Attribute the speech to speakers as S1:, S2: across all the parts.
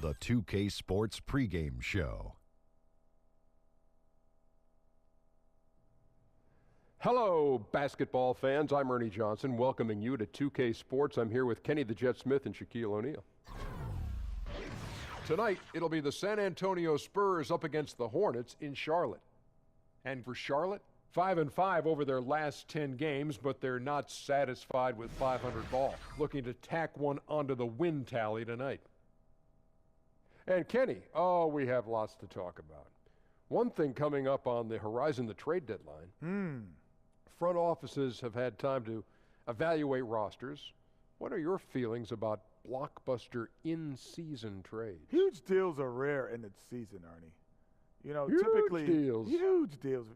S1: the 2K Sports pregame show.
S2: Hello, basketball fans. I'm Ernie Johnson, welcoming you to 2K Sports. I'm here with Kenny the Jet Smith and Shaquille O'Neal. Tonight, it'll be the San Antonio Spurs up against the Hornets in Charlotte. And for Charlotte, 5-5 over their last 10 games, but they're not satisfied with 500 ball, looking to tack one onto the win tally tonight. And Kenny, we have lots to talk about. One thing coming up on the horizon, the trade deadline. Front offices have had time to evaluate rosters. What are your feelings about blockbuster in-season trades?
S3: Huge deals are rare in the season, Ernie. You know,
S2: Huge
S3: typically
S2: deals.
S3: Huge deals.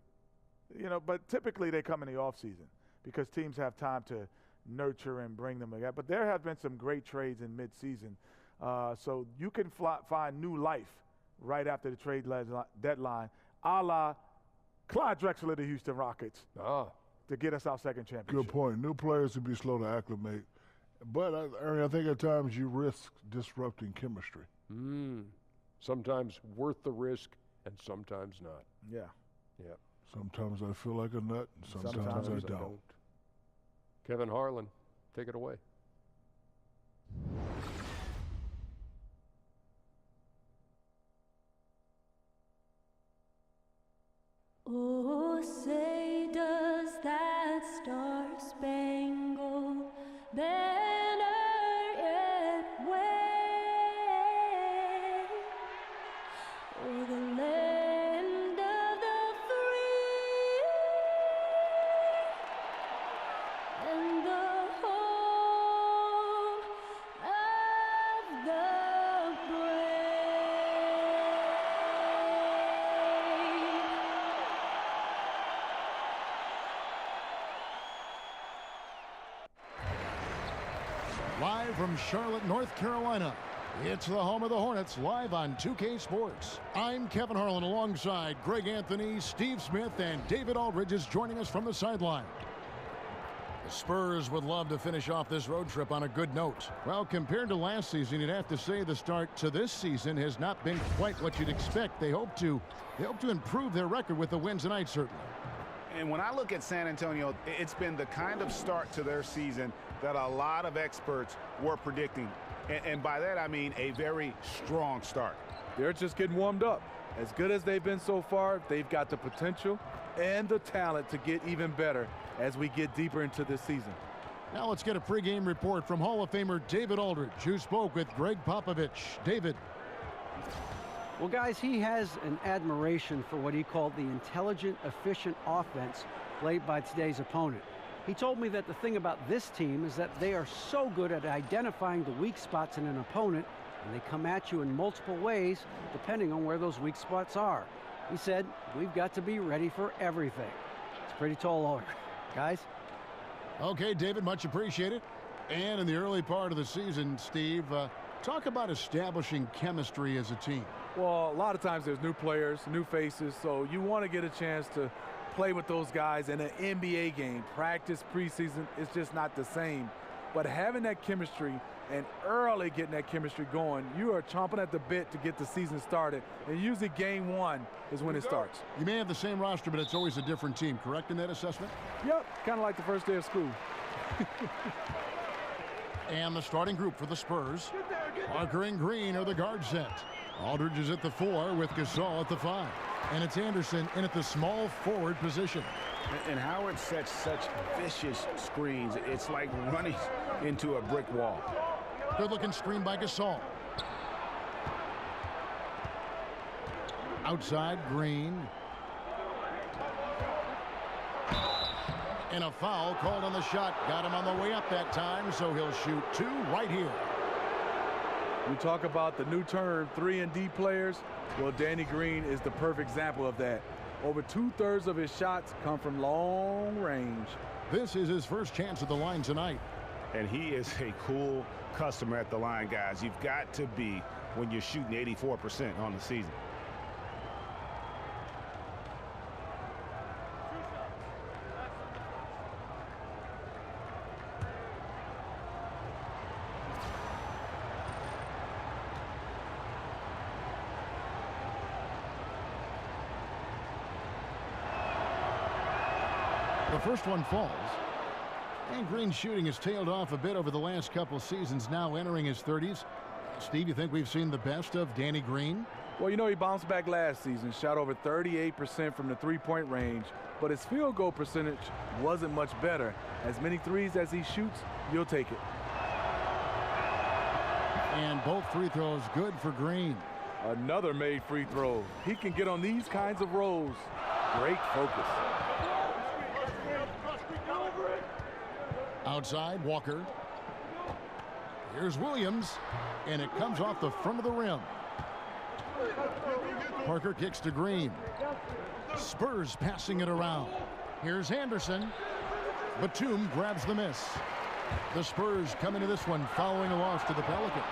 S3: You know, but typically they come in the offseason because teams have time to nurture and bring them together. But there have been some great trades in midseason. So you can find new life right after the trade deadline, a la Clyde Drexler, the Houston Rockets, to get us our second championship.
S4: Good point. New players would be slow to acclimate. But, Ernie, I think at times you risk disrupting chemistry.
S2: Sometimes worth the risk and sometimes not.
S3: Yeah.
S4: Sometimes I feel like a nut, and sometimes I don't.
S2: Kevin Harlan, take it away.
S5: Oh, say does that star-spangled banner yet wave o'er the land of the free and the home of the brave.
S6: Live from Charlotte, North Carolina, it's the home of the Hornets, live on 2K Sports. I'm Kevin Harlan alongside Greg Anthony, Steve Smith, and David Aldridge is joining us from the sideline. The Spurs would love to finish off this road trip on a good note. Well, compared to last season, you'd have to say the start to this season has not been quite what you'd expect. They hope to improve their record with the wins tonight, certainly.
S7: And when I look at San Antonio, it's been the kind of start to their season that a lot of experts were predicting. And by that, I mean a very strong start.
S3: They're just getting warmed up. As good as they've been so far, they've got the potential and the talent to get even better as we get deeper into this season.
S6: Now let's get a pregame report from Hall of Famer David Aldridge, who spoke with Greg Popovich. David.
S8: Well, guys, he has an admiration for what he called the intelligent, efficient offense played by today's opponent. He told me that the thing about this team is that they are so good at identifying the weak spots in an opponent, and they come at you in multiple ways depending on where those weak spots are. He said, we've got to be ready for everything. It's a pretty tall order. Guys?
S6: Okay, David, much appreciated. And in the early part of the season, Steve, talk about establishing chemistry as a team.
S3: Well, a lot of times there's new players, new faces, so you want to get a chance to play with those guys in an NBA game. Practice, preseason, it's just not the same. But having that chemistry and early getting that chemistry going, you are chomping at the bit to get the season started. And usually game one is when it starts.
S6: You may have the same roster, but it's always a different team, correct in that assessment?
S3: Yep, kind of like the first day of school.
S6: And the starting group for the Spurs, Parker and Green are the guard set. Aldridge is at the 4 with Gasol at the 5. And it's Anderson in at the small forward position.
S7: And Howard sets such vicious screens. It's like running into a brick wall.
S6: Good looking screen by Gasol. Outside, Green. And a foul called on the shot. Got him on the way up that time, so he'll shoot 2 right here.
S3: We talk about the new term 3-and-D players. Well, Danny Green is the perfect example of that. Over 2/3 of his shots come from long range.
S6: This is his first chance at the line tonight.
S7: And he is a cool customer at the line, guys. You've got to be when you're shooting 84% on the season.
S6: The first one falls. And Green's shooting has tailed off a bit over the last couple seasons, now entering his 30s. Steve, you think we've seen the best of Danny Green?
S9: Well, you know, he bounced back last season, shot over 38% from the three-point range, but his field goal percentage wasn't much better. As many threes as he shoots, you'll take it.
S6: And both free throws good for Green.
S9: Another made free throw. He can get on these kinds of rolls. Great focus.
S6: Outside, Walker. Here's Williams, and it comes off the front of the rim. Parker kicks to Green. Spurs passing it around. Here's Anderson. Batum grabs the miss. The Spurs come into this one following a loss to the Pelicans.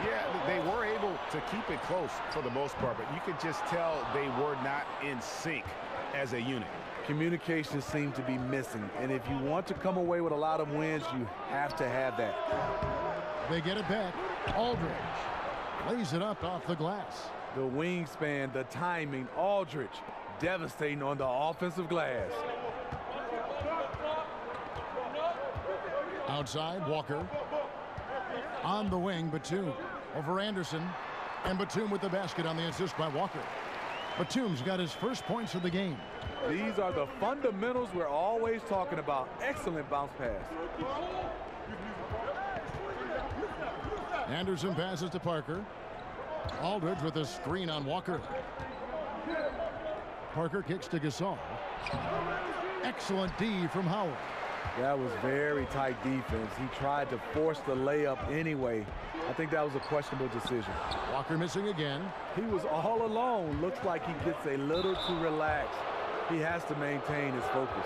S7: Yeah, they were able to keep it close for the most part, but you could just tell they were not in sync as a unit.
S9: Communication seemed to be missing, and if you want to come away with a lot of wins, you have to have that.
S6: They get it back. Aldridge lays it up off the glass.
S9: The wingspan, the timing, Aldridge devastating on the offensive glass.
S6: Outside, Walker. On the wing, Batum. Over Anderson. And Batum with the basket on the assist by Walker. Batum's got his first points of the game.
S9: These are the fundamentals we're always talking about. Excellent bounce pass.
S6: Anderson passes to Parker. Aldridge with a screen on Walker. Parker kicks to Gasol. Excellent D from Howard.
S9: That was very tight defense. He tried to force the layup anyway. I think that was a questionable decision.
S6: Walker missing again.
S9: He was all alone. Looks like he gets a little too relaxed. He has to maintain his focus.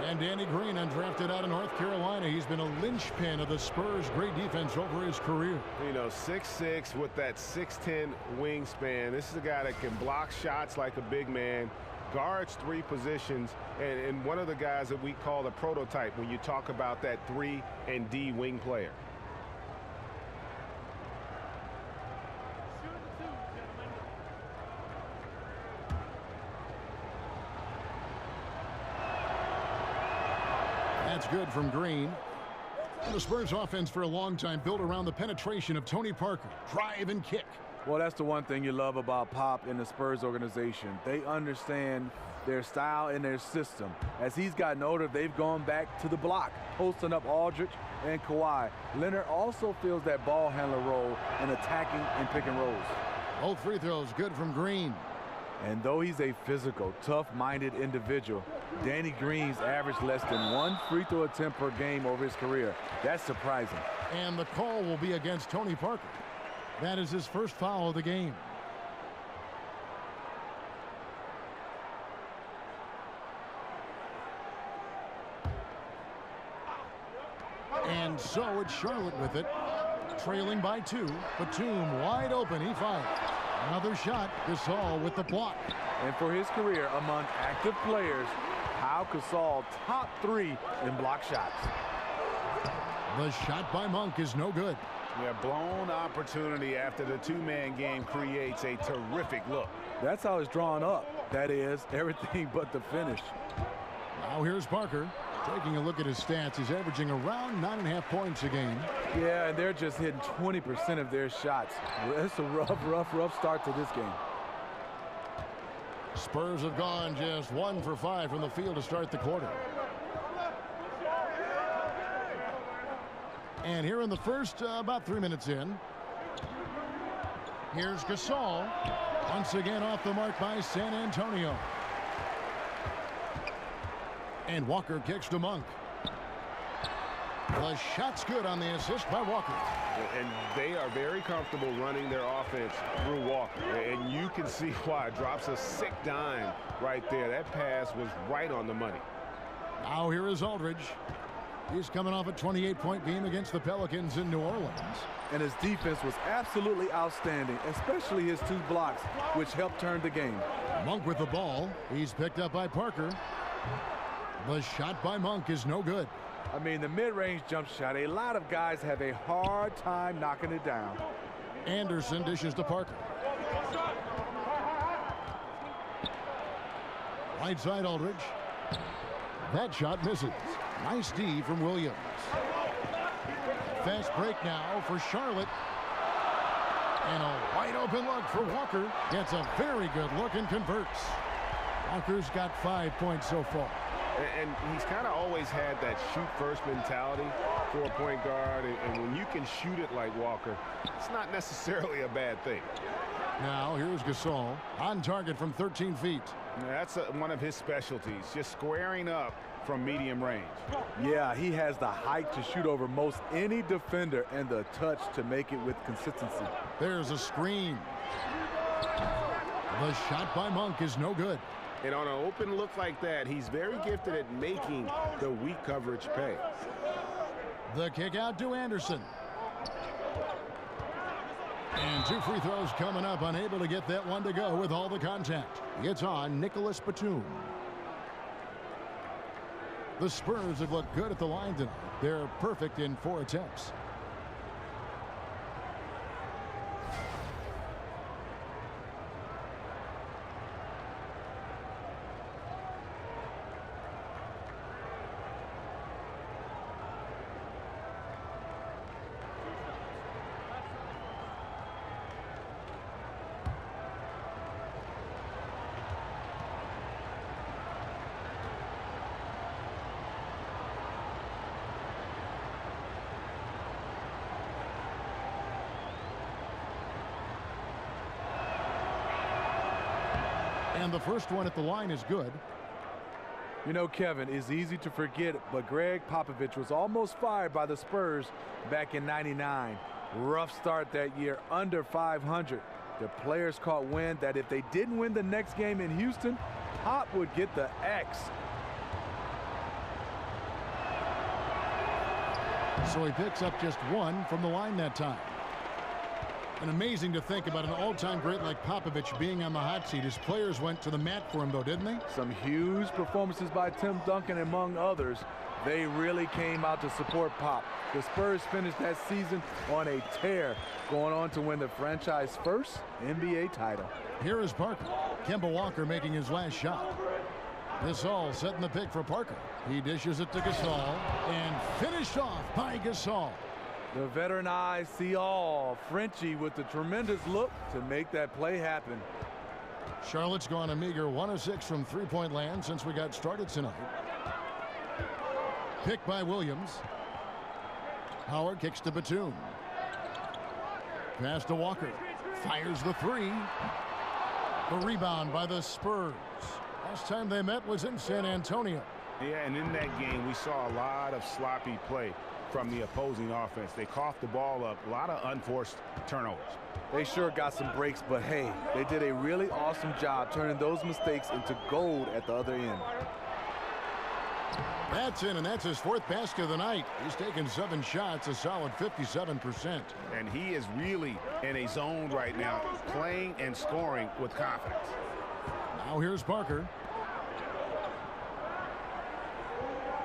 S6: And Danny Green, undrafted out of North Carolina. He's been a linchpin of the Spurs' great defense over his career.
S7: You know, 6'6" with that 6'10" wingspan. This is a guy that can block shots like a big man, guards three positions, and one of the guys that we call the prototype when you talk about that 3 and D wing player.
S6: That's good from Green. And the Spurs offense for a long time built around the penetration of Tony Parker. Drive and kick.
S9: Well, that's the one thing you love about Pop in the Spurs organization. They understand their style and their system. As he's gotten older, they've gone back to the block, posting up Aldridge and Kawhi. Leonard also fills that ball handler role in attacking and pick and rolls.
S6: Both free throws good from Green.
S9: And though he's a physical, tough-minded individual, Danny Green's averaged less than 1 free throw attempt per game over his career. That's surprising.
S6: And the call will be against Tony Parker. That is his first foul of the game. And so it's Charlotte with it, trailing by 2. Batum wide open, he fires. Another shot, Gasol with the block.
S9: And for his career among active players, Pau Gasol top 3 in block shots.
S6: The shot by Monk is no good.
S7: Yeah, blown opportunity after the two-man game creates a terrific look.
S9: That's how it's drawn up. That is, everything but the finish.
S6: Now here's Parker. Taking a look at his stats, he's averaging around 9.5 points a game.
S9: Yeah, and they're just hitting 20% of their shots. It's a rough start to this game.
S6: Spurs have gone just 1 for 5 from the field to start the quarter. And here in the first, about 3 minutes in, here's Gasol. Once again off the mark by San Antonio. And Walker kicks to Monk. The shot's good on the assist by Walker.
S7: And they are very comfortable running their offense through Walker. And you can see why. Drops a sick dime right there. That pass was right on the money.
S6: Now here is Aldridge. He's coming off a 28-point game against the Pelicans in New Orleans.
S9: And his defense was absolutely outstanding, especially his 2 blocks, which helped turn the game.
S6: Monk with the ball. He's picked up by Parker. The shot by Monk is no good.
S9: I mean, the mid-range jump shot, a lot of guys have a hard time knocking it down.
S6: Anderson dishes to Parker. Right side, Aldridge. That shot misses. Nice D from Williams. Fast break now for Charlotte. And a wide open look for Walker. Gets a very good look and converts. Walker's got 5 points so far.
S7: And he's kind of always had that shoot-first mentality for a point guard. And when you can shoot it like Walker, it's not necessarily a bad thing.
S6: Now here's Gasol on target from 13 feet.
S7: That's one of his specialties, just squaring up from medium range.
S9: Yeah, he has the height to shoot over most any defender and the touch to make it with consistency.
S6: There's a screen. The shot by Monk is no good.
S7: And on an open look like that, he's very gifted at making the weak coverage pay.
S6: The kick out to Anderson. And 2 free throws coming up, unable to get that one to go with all the contact. It's on Nicholas Batum. The Spurs have looked good at the line tonight. They're perfect in 4 attempts. And the first one at the line is good.
S9: You know, Kevin, it's easy to forget, but Greg Popovich was almost fired by the Spurs back in '99. Rough start that year, under 500. The players caught wind that if they didn't win the next game in Houston, Pop would get the X.
S6: So he picks up just 1 from the line that time. And amazing to think about an all-time great like Popovich being on the hot seat. His players went to the mat for him, though, didn't they?
S9: Some huge performances by Tim Duncan, among others. They really came out to support Pop. The Spurs finished that season on a tear, going on to win the franchise first NBA title.
S6: Here is Parker. Kemba Walker making his last shot. Gasol setting the pick for Parker. He dishes it to Gasol and finished off by Gasol.
S9: The veteran eyes see all. Frenchie with the tremendous look to make that play happen.
S6: Charlotte's gone a meager 1 of 6 from three-point land since we got started tonight. Picked by Williams. Howard kicks to Batum. Pass to Walker. Fires the 3. The rebound by the Spurs. Last time they met was in San Antonio.
S7: Yeah, and in that game, we saw a lot of sloppy play from the opposing offense. They coughed the ball up, a lot of unforced turnovers.
S9: They sure got some breaks, but hey, they did a really awesome job turning those mistakes into gold at the other end.
S6: That's in, and that's his 4th basket of the night. He's taken 7 shots, a solid 57%.
S7: And he is really in a zone right now, playing and scoring with confidence.
S6: Now here's Parker.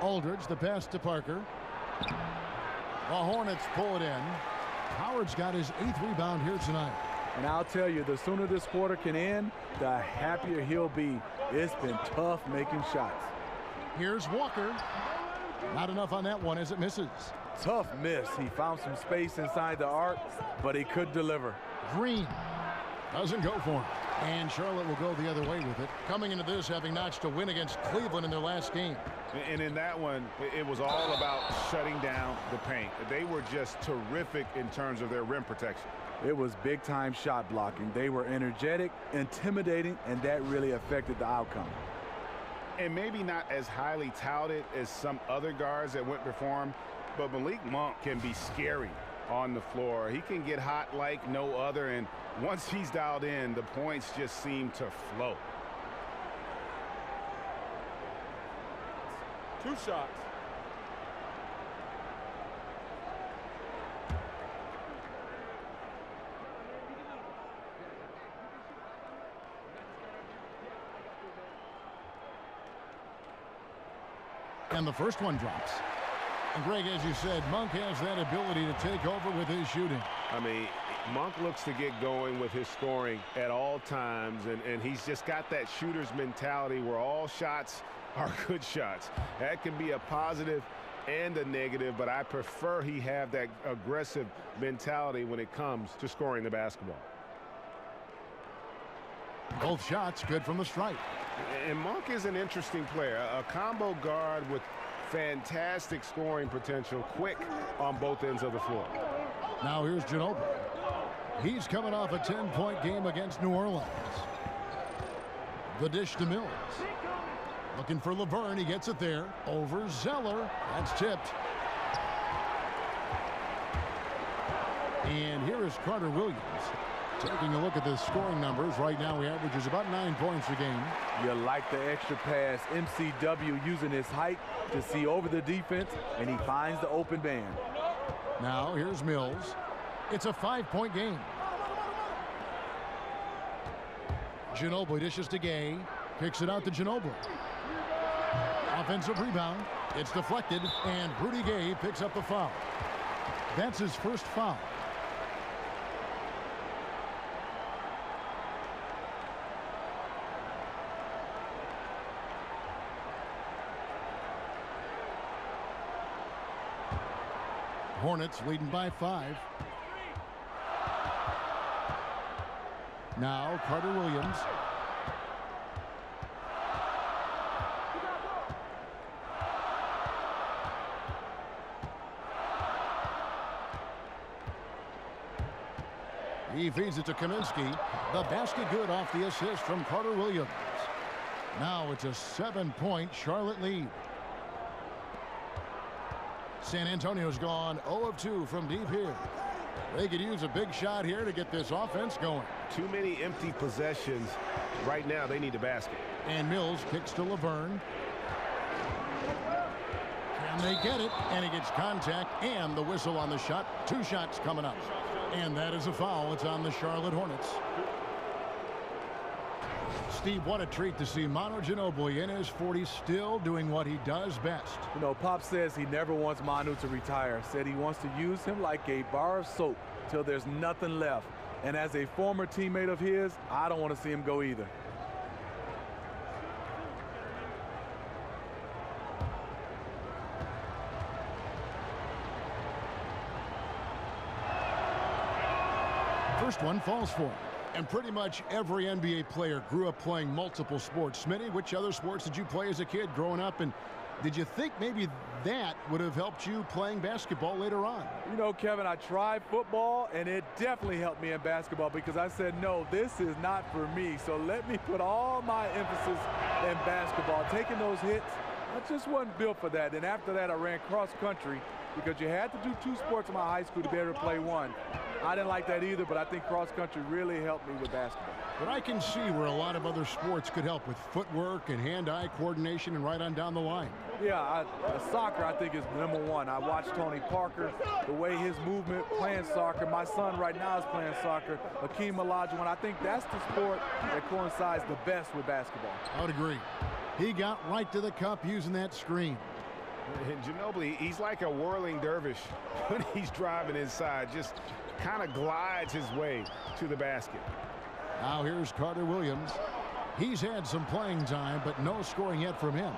S6: Aldridge, the pass to Parker. The Hornets pull it in. Howard's got his 8th rebound here tonight.
S9: And I'll tell you, the sooner this quarter can end, the happier he'll be. It's been tough making shots.
S6: Here's Walker. Not enough on that one as it misses.
S9: Tough miss. He found some space inside the arc, but he couldn't deliver.
S6: Green doesn't go for him. And Charlotte will go the other way with it. Coming into this, having notched a win against Cleveland in their last game.
S7: And in that one, it was all about shutting down the paint. They were just terrific in terms of their rim protection.
S9: It was big-time shot blocking. They were energetic, intimidating, and that really affected the outcome.
S7: And maybe not as highly touted as some other guards that went before him, but Malik Monk can be scary on the floor. He can get hot like no other, and once he's dialed in, the points just seem to flow.
S2: 2 shots.
S6: And the first one drops. And Greg, as you said, Monk has that ability to take over with his shooting.
S7: I mean, Monk looks to get going with his scoring at all times, and he's just got that shooter's mentality where all shots are good shots. That can be a positive and a negative, but I prefer he have that aggressive mentality when it comes to scoring the basketball.
S6: Both shots good from the stripe.
S7: And Monk is an interesting player, a combo guard with fantastic scoring potential, quick on both ends of the floor.
S6: Now here's Ginobili. He's coming off a 10-point game against New Orleans. The dish to Mills. Looking for Laverne. He gets it there. Over Zeller. That's tipped. And here is Carter Williams. Taking a look at the scoring numbers. Right now he averages about 9 points a game.
S9: You like the extra pass. MCW using his height to see over the defense, and he finds the open man.
S6: Now here's Mills. It's a 5-point game. Ginobili dishes to Gay. Kicks it out to Ginobili. Offensive rebound. It's deflected, and Rudy Gay picks up the foul. That's his first foul. Hornets leading by 5. Now Carter Williams. He feeds it to Kaminsky. The basket good off the assist from Carter Williams. Now it's a 7-point Charlotte lead. San Antonio's gone 0 of 2 from deep here. They could use a big shot here to get this offense going.
S7: Too many empty possessions. Right now, they need a basket.
S6: And Mills kicks to Laverne. Can they get it? And he gets contact and the whistle on the shot. 2 shots coming up. And that is a foul. It's on the Charlotte Hornets. Steve, what a treat to see Manu Ginobili in his 40s still doing what he does best.
S9: You know, Pop says he never wants Manu to retire. Said he wants to use him like a bar of soap till there's nothing left. And as a former teammate of his, I don't want to see him go either.
S6: First one falls for him. And pretty much every NBA player grew up playing multiple sports. Smitty, which other sports did you play as a kid growing up? And did you think maybe that would have helped you playing basketball later on?
S9: You know, Kevin, I tried football, and it definitely helped me in basketball because I said, no, this is not for me. So let me put all my emphasis in basketball. Taking those hits, I just wasn't built for that. And after that, I ran cross country because you had to do 2 sports in my high school to be able to play one. I didn't like that either, but I think cross country really helped me with basketball.
S6: But I can see where a lot of other sports could help with footwork and hand-eye coordination and right on down the line.
S9: Yeah, soccer I think is #1. I watched Tony Parker, the way his movement, playing soccer. My son right now is playing soccer, Akeem Olajuwon. I think that's the sport that coincides the best with basketball.
S6: I would agree. He got right to the cup using that screen.
S7: And Ginobili, he's like a whirling dervish when he's driving inside. Just kind of glides his way to the basket.
S6: Now here's Carter Williams. He's had some playing time, but no scoring yet from him.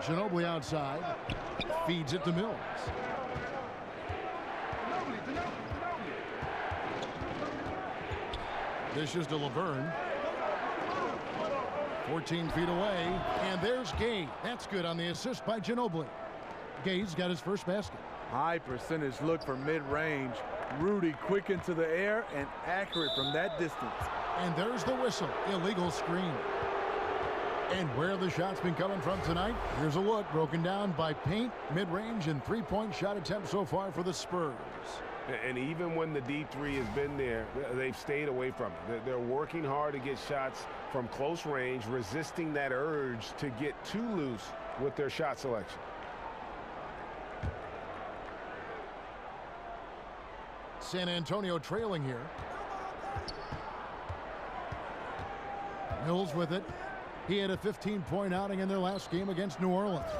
S6: Ginobili outside. Feeds it to Mills. Dishes to Laverne. 14 feet away, and there's Gay. That's good on the assist by Ginobili. Gay's got his first basket.
S9: High percentage look for mid-range. Rudy quick into the air and accurate from that distance.
S6: And there's the whistle. Illegal screen. And where the shot's been coming from tonight, here's a look broken down by paint, mid-range, and 3-point shot attempts so far for the Spurs.
S7: And even when the deep 3 has been there, they've stayed away from it. They're working hard to get shots from close range, resisting that urge to get too loose with their shot selection.
S6: San Antonio trailing here. Mills with it. He had a 15-point outing in their last game against New Orleans.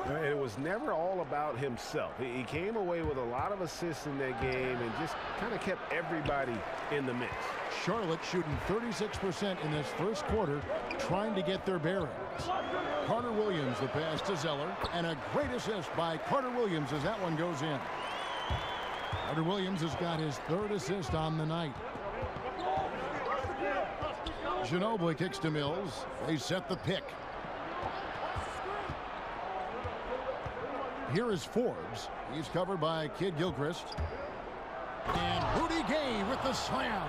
S7: And it was never all about himself. He came away with a lot of assists in that game and just kind of kept everybody in the mix.
S6: Charlotte shooting 36% in this first quarter, trying to get their bearings. Carter Williams, the pass to Zeller, and a great assist by Carter Williams as that one goes in. Carter Williams has got his 3rd assist on the night. Ginobili kicks to Mills. They set the pick. Here is Forbes. He's covered by Kid Gilchrist. And Rudy Gay with the slam.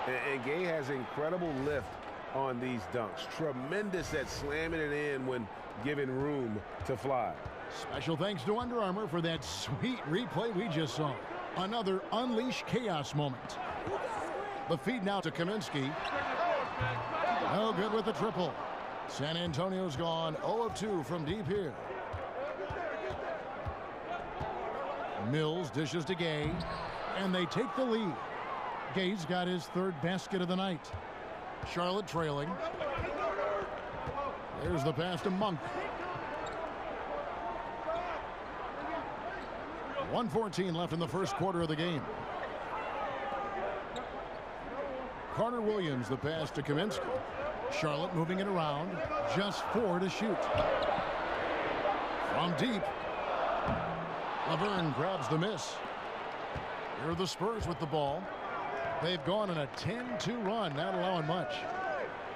S7: And Gay has incredible lift on these dunks. Tremendous at slamming it in when given room to fly.
S6: Special thanks to Under Armour for that sweet replay we just saw. Another unleash chaos moment. The feed now to Kaminsky. No good with the triple. San Antonio's gone 0 of 2 from deep here. Mills dishes to Gay, and they take the lead. Gay's got his 3rd basket of the night. Charlotte trailing. There's the pass to Monk. 1:14 left in the first quarter of the game. Carter Williams, the pass to Kaminsky. Charlotte moving it around. Just 4 to shoot. From deep. Laverne grabs the miss. Here are the Spurs with the ball. They've gone on a 10-2 run, not allowing much.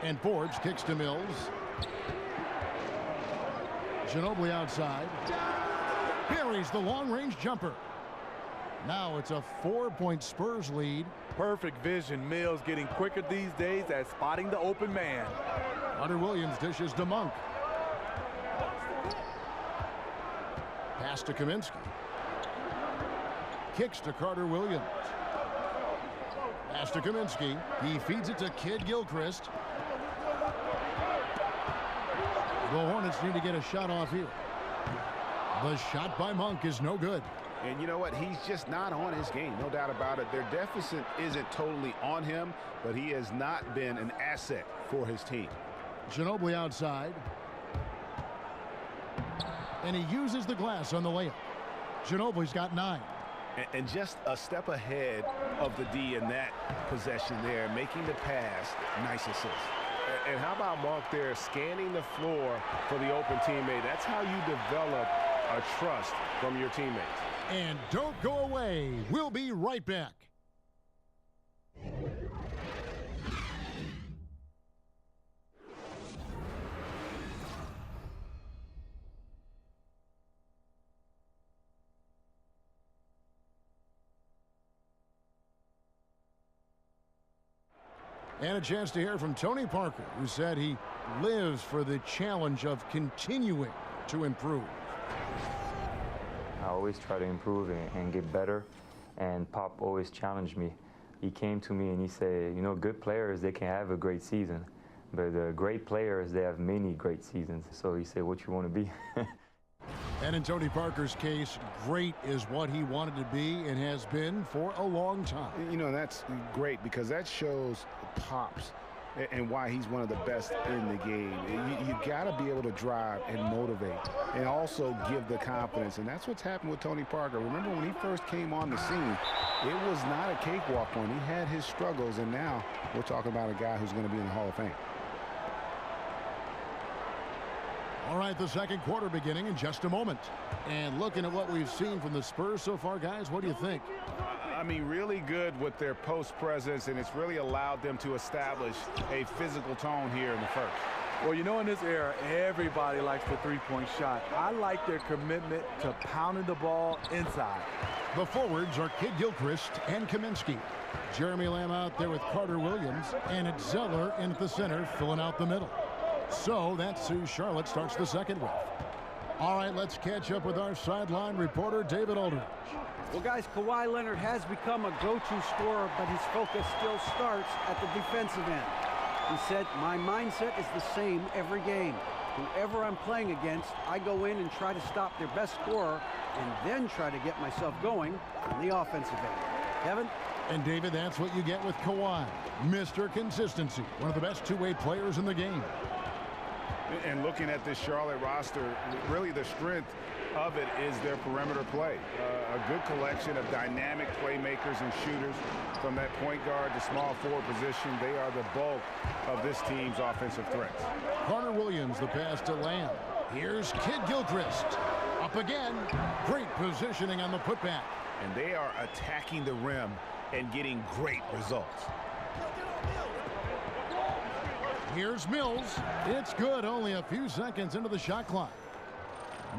S6: And Forbes kicks to Mills. Ginobili outside. Buries the long-range jumper. Now it's a 4-point Spurs lead.
S9: Perfect vision. Mills getting quicker these days at spotting the open man.
S6: Carter Williams dishes to Monk. Pass to Kaminsky. Kicks to Carter Williams. Pass to Kaminsky. He feeds it to Kid Gilchrist. The Hornets need to get a shot off here. The shot by Monk is no good.
S7: And you know what? He's just not on his game. No doubt about it. Their deficit isn't totally on him, but he has not been an asset for his team.
S6: Ginobili outside. And he uses the glass on the layup. Ginobili's got 9.
S7: And just a step ahead of the D in that possession there, making the pass. Nice assist. And how about Monk there scanning the floor for the open teammate? That's how you develop a trust from your teammates.
S6: And don't go away. We'll be right back. And a chance to hear from Tony Parker, who said he lives for the challenge of continuing to improve.
S10: I always try to improve and get better, and Pop always challenged me. He came to me and he said, you know, good players, they can have a great season, but the great players, they have many great seasons. So he said, what you want to be?
S6: And in Tony Parker's case, great is what he wanted to be and has been for a long time.
S7: You know, that's great because that shows Pop's and why he's one of the best in the game. You got to be able to drive and motivate and also give the confidence. And that's what's happened with Tony Parker. Remember when he first came on the scene, it was not a cakewalk one. He had his struggles, and now we're talking about a guy who's going to be in the Hall of Fame.
S6: All right, the second quarter beginning in just a moment. And looking at what we've seen from the Spurs so far, guys, what do you think?
S7: I mean, really good with their post presence, and it's really allowed them to establish a physical tone here in the first.
S9: Well, you know, in this era, everybody likes the three-point shot. I like their commitment to pounding the ball inside.
S6: The forwards are Kid Gilchrist and Kaminsky. Jeremy Lamb out there with Carter Williams, and it's Zeller in the center filling out the middle. So that's who Charlotte starts the second with. All right, let's catch up with our sideline reporter, David Aldridge.
S8: Well, guys, Kawhi Leonard has become a go-to scorer, but his focus still starts at the defensive end. He said, my mindset is the same every game. Whoever I'm playing against, I go in and try to stop their best scorer and then try to get myself going on the offensive end. Kevin?
S6: And David, that's what you get with Kawhi. Mr. Consistency, one of the best two-way players in the game.
S7: And looking at this Charlotte roster, really the strength of it is their perimeter play. A good collection of dynamic playmakers and shooters from that point guard to small forward position. They are the bulk of this team's offensive threats.
S6: Carter Williams, the pass to Lamb. Here's Kid Gilchrist. Up again. Great positioning on the putback.
S7: And they are attacking the rim and getting great results.
S6: Here's Mills. It's good, only a few seconds into the shot clock.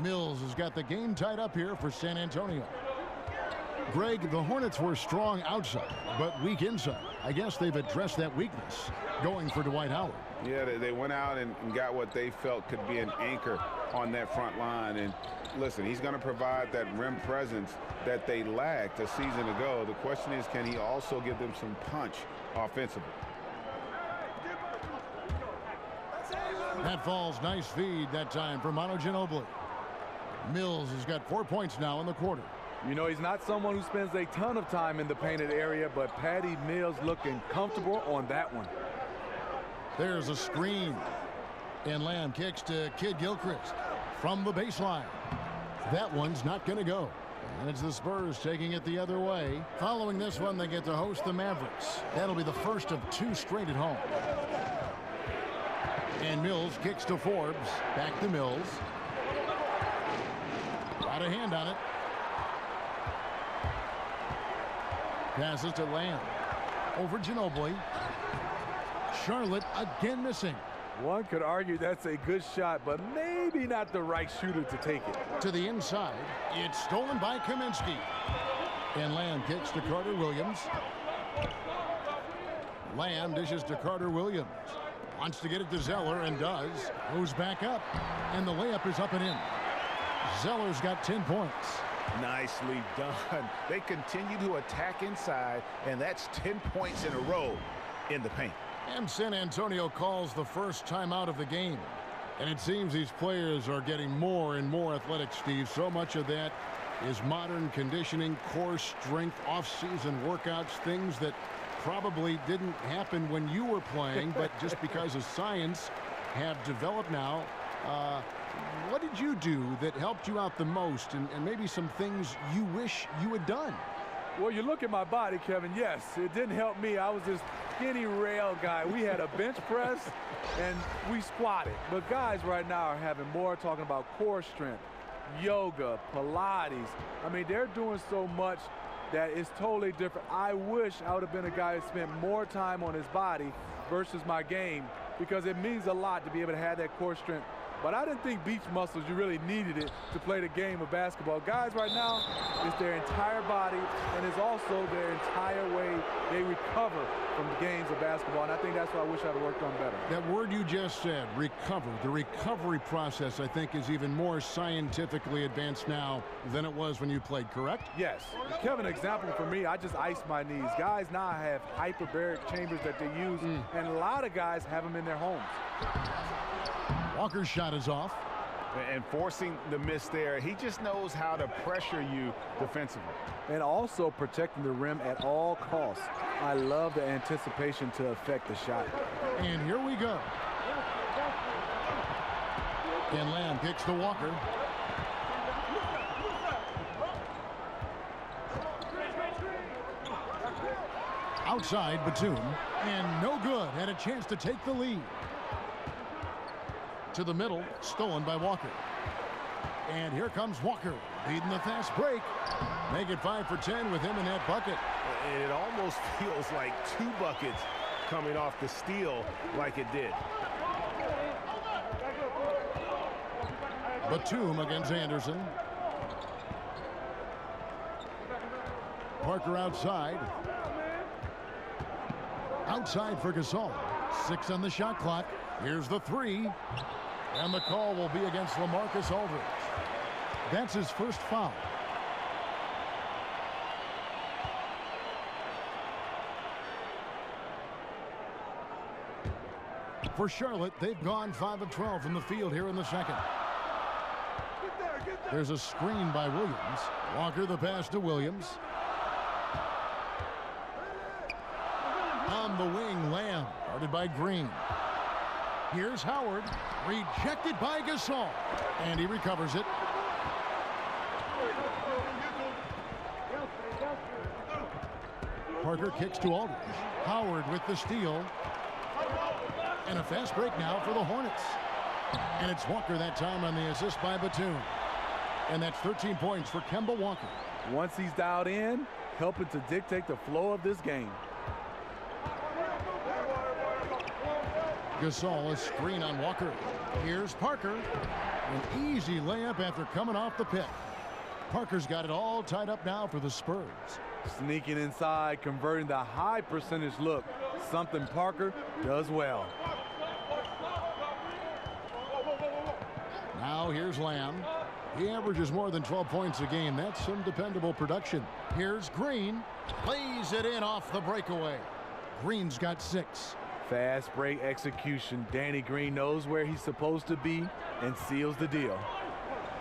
S6: Mills has got the game tied up here for San Antonio. Greg, the Hornets were strong outside, but weak inside. I guess they've addressed that weakness, going for Dwight Howard.
S7: Yeah, they went out and got what they felt could be an anchor on that front line. And listen, he's going to provide that rim presence that they lacked a season ago. The question is, can he also give them some punch offensively?
S6: That falls, nice feed that time for Manu Ginobili. Mills has got 4 points now in the quarter.
S9: You know, he's not someone who spends a ton of time in the painted area, but Patty Mills looking comfortable on that one.
S6: There's a screen. And Lamb kicks to Kid Gilchrist from the baseline. That one's not going to go. And it's the Spurs taking it the other way. Following this one, they get to host the Mavericks. That'll be the first of 2 straight at home. And Mills kicks to Forbes. Back to Mills. Got a hand on it. Passes to Lamb. Over Ginobili. Charlotte again missing.
S9: One could argue that's a good shot, but maybe not the right shooter to take it.
S6: To the inside. It's stolen by Kaminsky. And Lamb kicks to Carter Williams. Lamb dishes to Carter Williams. Wants to get it to Zeller and does. Goes back up. And the layup is up and in. Zeller's got 10 points.
S7: Nicely done. They continue to attack inside, and that's 10 points in a row in the paint.
S6: And San Antonio calls the first timeout of the game. And it seems these players are getting more and more athletic, Steve. So much of that is modern conditioning, core strength, off-season workouts, things that probably didn't happen when you were playing, but just because of science have developed now. What did you do that helped you out the most, and maybe some things you wish you had done?
S9: Well, you look at my body, Kevin. Yes, it didn't help me. I was this skinny rail guy. We had a bench press, and we squatted. But guys right now are having more talking about core strength, yoga, Pilates. I mean, they're doing so much that is totally different. I wish I would have been a guy that spent more time on his body versus my game, because it means a lot to be able to have that core strength. But I didn't think beach muscles, you really needed it to play the game of basketball. Guys right now, it's their entire body, and it's also their entire way they recover from the games of basketball. And I think that's what I wish I'd have worked on better.
S6: That word you just said, recover. The recovery process, I think, is even more scientifically advanced now than it was when you played, correct?
S9: Yes. Kevin, example for me, I just ice my knees. Guys now have hyperbaric chambers that they use, and a lot of guys have them in their homes.
S6: Walker's shot is off.
S7: And forcing the miss there, he just knows how to pressure you defensively.
S9: And also protecting the rim at all costs. I love the anticipation to affect the shot.
S6: And here we go. And Lamb kicks to Walker. Outside Batum. And no good. Had a chance to take the lead. To the middle, stolen by Walker. And here comes Walker, leading the fast break. Make it 5 for 10 with him in that bucket.
S7: It almost feels like 2 buckets coming off the steal like it did.
S6: Batum against Anderson. Parker outside. Outside for Gasol. 6 on the shot clock. Here's the 3. And the call will be against LaMarcus Aldridge. That's his first foul. For Charlotte, they've gone 5 of 12 from the field here in the second. There's a screen by Williams. Walker the pass to Williams. On the wing, Lamb, guarded by Green. Here's Howard, rejected by Gasol, and he recovers it. Parker kicks to Aldridge. Howard with the steal. And a fast break now for the Hornets. And it's Walker that time on the assist by Batum. And that's 13 points for Kemba Walker.
S9: Once he's dialed in, helping to dictate the flow of this game.
S6: Gasol, a screen on Walker. Here's Parker. An easy layup after coming off the pick. Parker's got it all tied up now for the Spurs.
S9: Sneaking inside, converting the high percentage look. Something Parker does well.
S6: Now here's Lamb. He averages more than 12 points a game. That's some dependable production. Here's Green. Lays it in off the breakaway. Green's got 6.
S9: Fast break execution. Danny Green knows where he's supposed to be and seals the deal.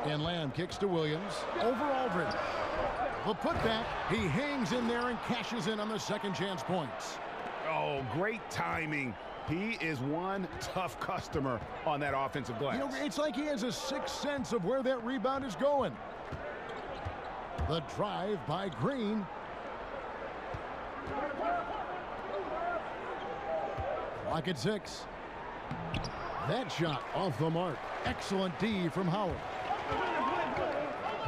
S6: And Lamb kicks to Williams. Over Aldridge. The putback. He hangs in there and cashes in on the second chance points.
S7: Oh, great timing. He is one tough customer on that offensive glass.
S6: You know, it's like he has a sixth sense of where that rebound is going. The drive by Green. Clock at 6. That shot off the mark. Excellent D from Howard.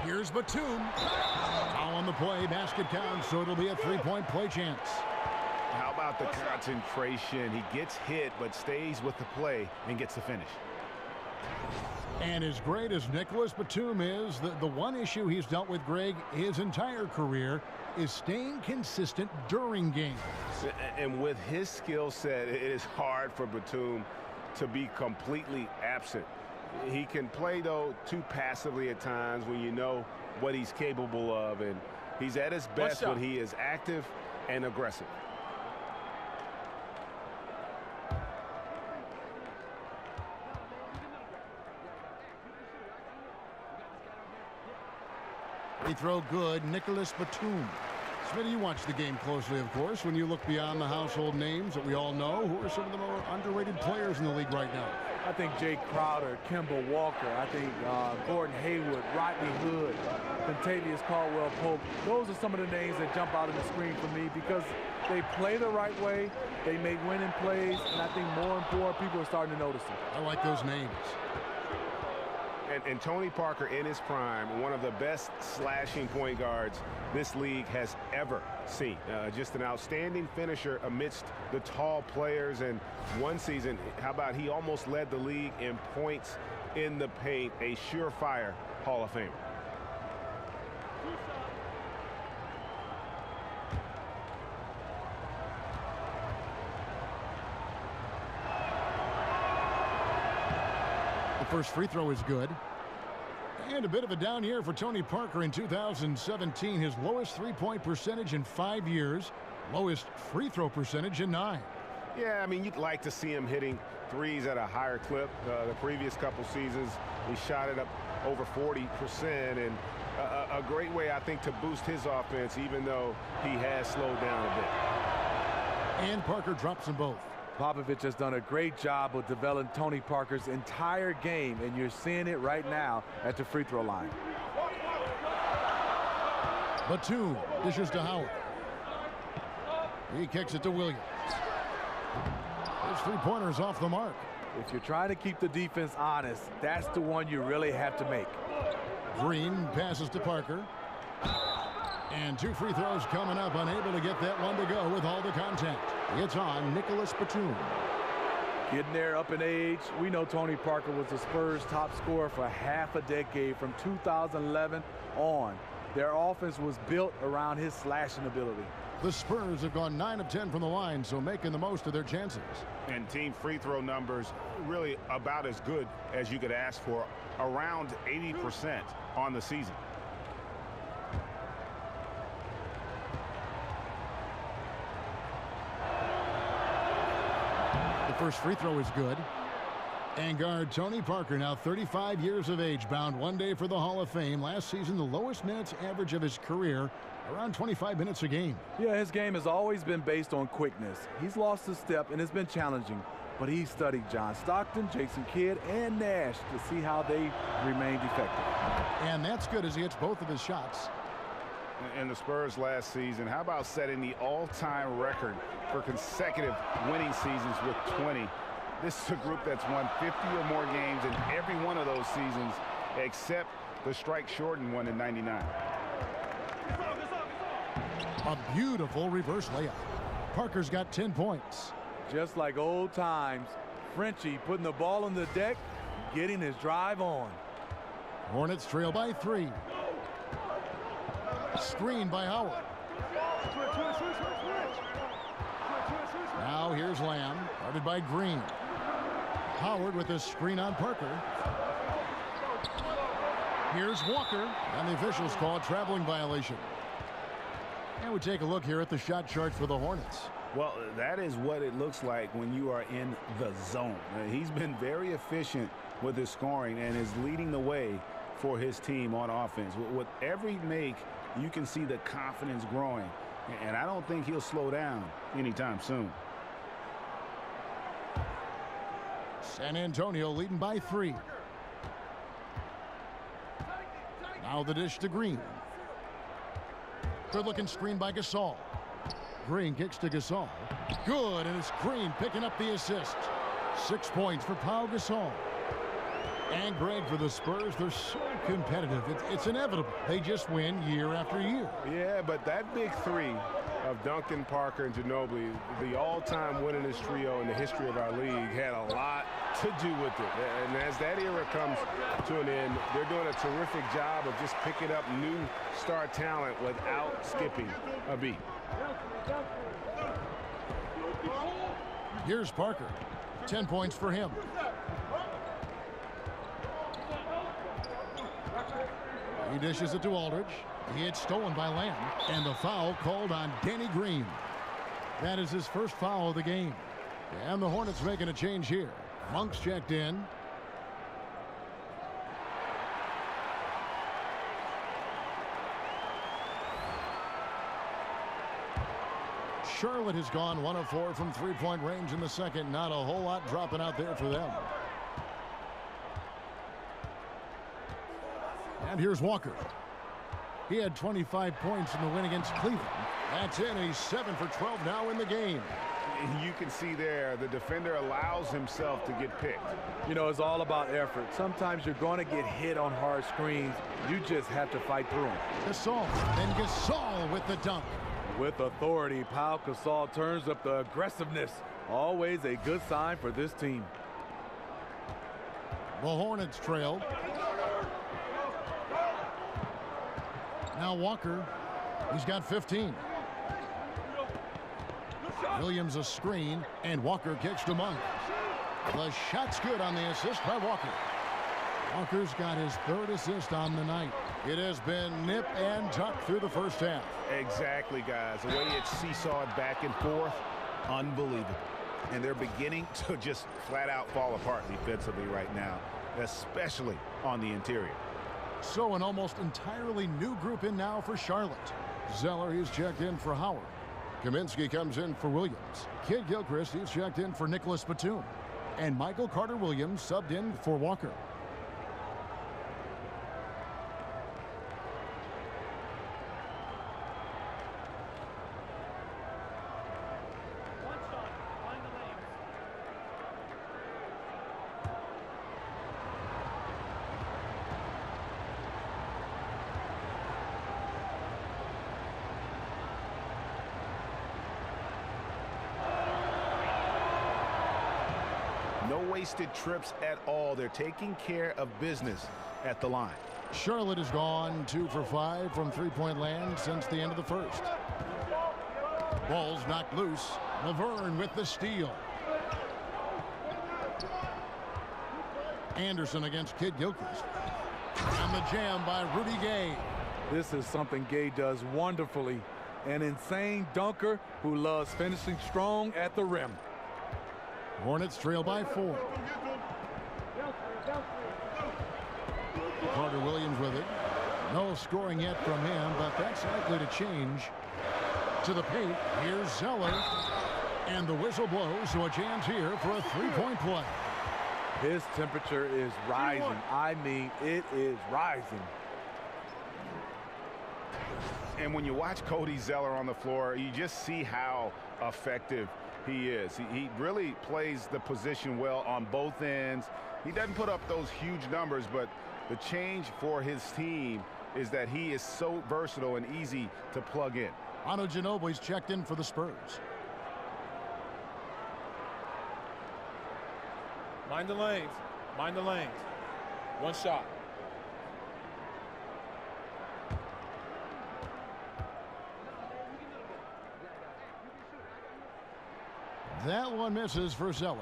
S6: Here's Batum. Foul on the play. Basket counts, so it'll be a three-point play chance.
S7: How about the concentration? He gets hit, but stays with the play and gets the finish.
S6: And as great as Nicholas Batum is, the one issue he's dealt with, Greg, his entire career is staying consistent during games.
S7: And with his skill set, it is hard for Batum to be completely absent. He can play, though, too passively at times when you know what he's capable of. And he's at his best when he is active and aggressive.
S6: Free throw good, Nicholas Batum. Smitty, you watch the game closely, of course. When you look beyond the household names that we all know, who are some of the more underrated players in the league right now?
S9: I think Jay Crowder, Kemba Walker, I think Gordon Hayward, Rodney Hood, Contavious Caldwell-Pope. Those are some of the names that jump out on the screen for me because they play the right way, they make winning plays, and I think more and more people are starting to notice them.
S6: I like those names.
S7: And Tony Parker in his prime, one of the best slashing point guards this league has ever seen. Just an outstanding finisher amidst the tall players. And one season, how about he almost led the league in points in the paint, a surefire Hall of Famer.
S6: The first free throw is good. And a bit of a down year for Tony Parker in 2017. His lowest three-point percentage in 5 years. Lowest free throw percentage in 9.
S7: Yeah, I mean, you'd like to see him hitting threes at a higher clip. The previous couple seasons, he shot it up over 40%. And a great way, I think, to boost his offense, even though he has slowed down a bit.
S6: And Parker drops them both.
S9: Popovich has done a great job of developing Tony Parker's entire game, and you're seeing it right now at the free throw line.
S6: Batum dishes to Howard. He kicks it to Williams. His three-pointer's off the mark.
S9: If you're trying to keep the defense honest, that's the one you really have to make.
S6: Green passes to Parker. And 2 free throws coming up, unable to get that one to go with all the contact. It's on Nicholas Batum.
S9: Getting there up in age. We know Tony Parker was the Spurs' top scorer for half a decade from 2011 on. Their offense was built around his slashing ability.
S6: The Spurs have gone 9 of 10 from the line, so making the most of their chances.
S7: And team free throw numbers really about as good as you could ask for, around 80% on the season.
S6: First free throw is good. And guard Tony Parker, now 35 years of age, bound one day for the Hall of Fame. Last season, the lowest minutes average of his career, around 25 minutes a game.
S9: Yeah, his game has always been based on quickness. He's lost a step and it's been challenging. but he studied John Stockton, Jason Kidd, and Nash to see how they remained effective.
S6: And that's good as he hits both of his shots.
S7: In the Spurs last season, how about setting the all-time record for consecutive winning seasons with 20? This is a group that's won 50 or more games in every one of those seasons except the strike-shortened one in '99.
S6: A beautiful reverse layup. Parker's got 10 points.
S9: Just like old times, Frenchie putting the ball on the deck, getting his drive on.
S6: Hornets trail by 3. Screen by Howard. Now here's Lamb, guarded by Green. Howard with a screen on Parker. Here's Walker, and the officials call a traveling violation. And we take a look here at the shot chart for the Hornets.
S7: Well, that is what it looks like when you are in the zone. He's been very efficient with his scoring and is leading the way for his team on offense. With every make, you can see the confidence growing, and I don't think he'll slow down anytime soon.
S6: San Antonio leading by 3. Now the dish to Green. Good looking screen by Gasol. Green kicks to Gasol. Good, and it's Green picking up the assist. 6 points for Pau Gasol. And Greg, for the Spurs, they're so competitive. It's inevitable. They just win year after year.
S7: Yeah, but that big three of Duncan, Parker, and Ginobili, the all-time winningest trio in the history of our league, had a lot to do with it. And as that era comes to an end, they're doing a terrific job of just picking up new star talent without skipping a beat.
S6: Here's Parker. 10 points for him. He dishes it to Aldridge. It's stolen by Lamb. And the foul called on Danny Green. That is his first foul of the game. And the Hornets making a change here. Monk's checked in. Charlotte has gone 1 of 4 from three-point range in the second. Not a whole lot dropping out there for them. And here's Walker. He had 25 points in the win against Cleveland. That's in. He's 7 for 12 now in the game.
S7: You can see there the defender allows himself to get picked.
S9: You know, it's all about effort. Sometimes you're going to get hit on hard screens. You just have to fight through them.
S6: Gasol. And Gasol with the dunk.
S9: With authority, Pau Gasol turns up the aggressiveness. Always a good sign for this team.
S6: The Hornets trail. Now Walker. He's got 15. Williams a screen, and Walker kicks to Monk. The shot's good on the assist by Walker. Walker's got his 3rd assist on the night. It has been nip and tuck through the first half.
S7: Exactly, guys. The way it's seesawed back and forth, unbelievable. And they're beginning to just flat out fall apart defensively right now, especially on the interior.
S6: So an almost entirely new group in now for Charlotte. Zeller, he's checked in for Howard. Kaminsky comes in for Williams. Kid Gilchrist, he's checked in for Nicholas Batum. And Michael Carter-Williams subbed in for Walker.
S7: No wasted trips at all. They're taking care of business at the line.
S6: Charlotte has gone 2 for 5 from three-point land since the end of the first. Ball's knocked loose. Laverne with the steal. Anderson against Kid Gilchrist. And the jam by Rudy Gay.
S9: This is something Gay does wonderfully. An insane dunker who loves finishing strong at the rim.
S6: Hornets trail by 4. Carter-Williams with it. No scoring yet from him, but that's likely to change. To the paint, here's Zeller. And the whistle blows, so a chance here for a three-point play.
S9: His temperature is rising. I mean, it is rising.
S7: And when you watch Cody Zeller on the floor, you just see how effective he is. He really plays the position well on both ends. He doesn't put up those huge numbers, but the change for his team is that he is so versatile and easy to plug in.
S6: Manu Ginobili's checked in for the Spurs.
S11: Mind the lanes. Mind the lanes. One shot.
S6: That one misses for Zeller.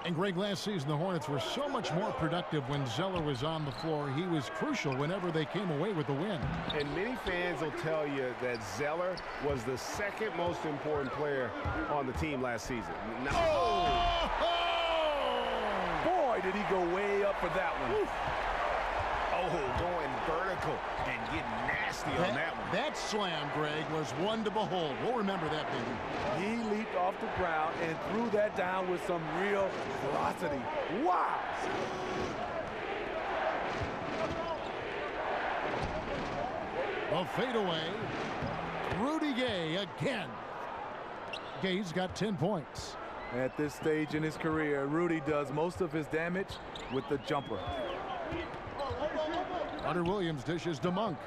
S6: And Greg, last season the Hornets were so much more productive when Zeller was on the floor. He was crucial whenever they came away with the win.
S7: And many fans will tell you that Zeller was the second most important player on the team last season.
S9: Boy, did he go way up for that one.
S7: Oh, going vertical and getting nasty on that one.
S6: That slam, Greg, was one to behold. We'll remember that, baby.
S9: He leaped off the ground and threw that down with some real velocity. Wow!
S6: A fadeaway. Rudy Gay again. Gay's got 10 points.
S9: At this stage in his career, Rudy does most of his damage with the jumper.
S6: Carter Williams dishes to Monk.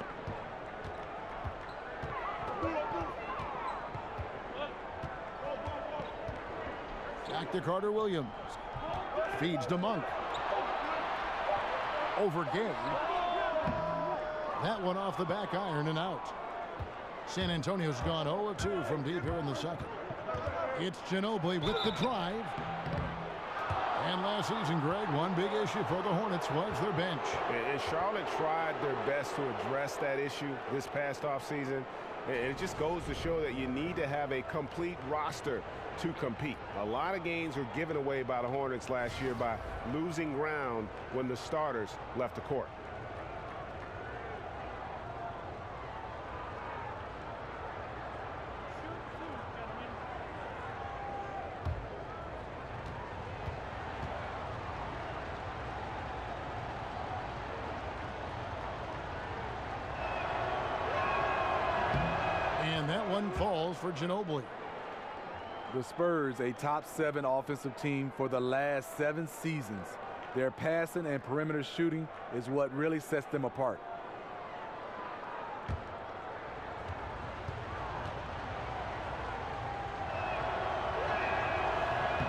S6: Back to Carter Williams. Feeds to Monk. Over Gay. That one off the back iron and out. San Antonio's gone 0-2 from deep here in the second. It's Ginobili with the drive. And last season, Greg, one big issue for the Hornets was their bench.
S7: And Charlotte tried their best to address that issue this past offseason. And it just goes to show that you need to have a complete roster to compete. A lot of games were given away by the Hornets last year by losing ground when the starters left the court.
S6: And that one falls for Ginobili.
S9: The Spurs, a top 7 offensive team for the last 7 seasons. Their passing and perimeter shooting is what really sets them apart.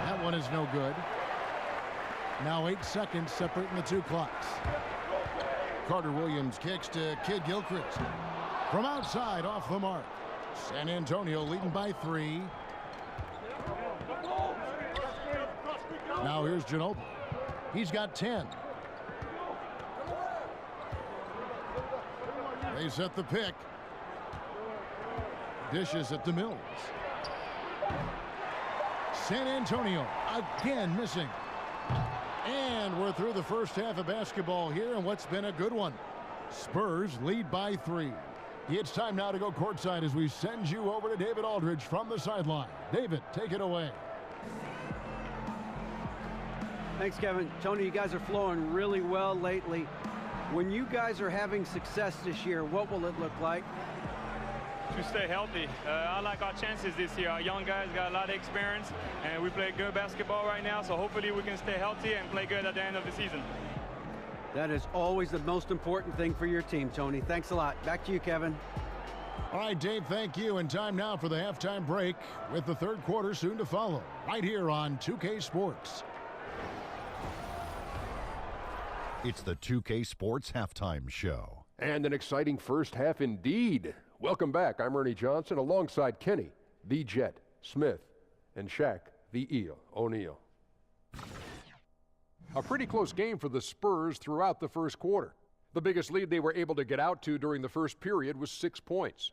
S6: That one is no good. Now 8 seconds separating the two clocks. Carter Williams kicks to Kid Gilchrist. From outside, off the mark. San Antonio leading by 3. Now here's Ginobili. He's got 10. They set the pick. Dishes it to Mills. San Antonio again missing. And we're through the first half of basketball here in what's been a good one. Spurs lead by 3. It's time now to go courtside as we send you over to David Aldridge from the sideline. David, take it away.
S8: Thanks, Kevin. Tony, you guys are flowing really well lately. When you guys are having success this year, what will it look like?
S12: To stay healthy. I like our chances this year. Our young guys got a lot of experience, and we play good basketball right now, so hopefully we can stay healthy and play good at the end of the season.
S8: That is always the most important thing for your team, Tony. Thanks a lot. Back to you, Kevin.
S6: All right, Dave, thank you. And time now for the halftime break with the third quarter soon to follow right here on 2K Sports.
S1: It's the 2K Sports Halftime Show.
S2: And an exciting first half indeed. Welcome back. I'm Ernie Johnson alongside Kenny, the Jet, Smith, and Shaq, the Eel, O'Neal. A pretty close game for the Spurs throughout the first quarter. The biggest lead they were able to get out to during the first period was 6 points.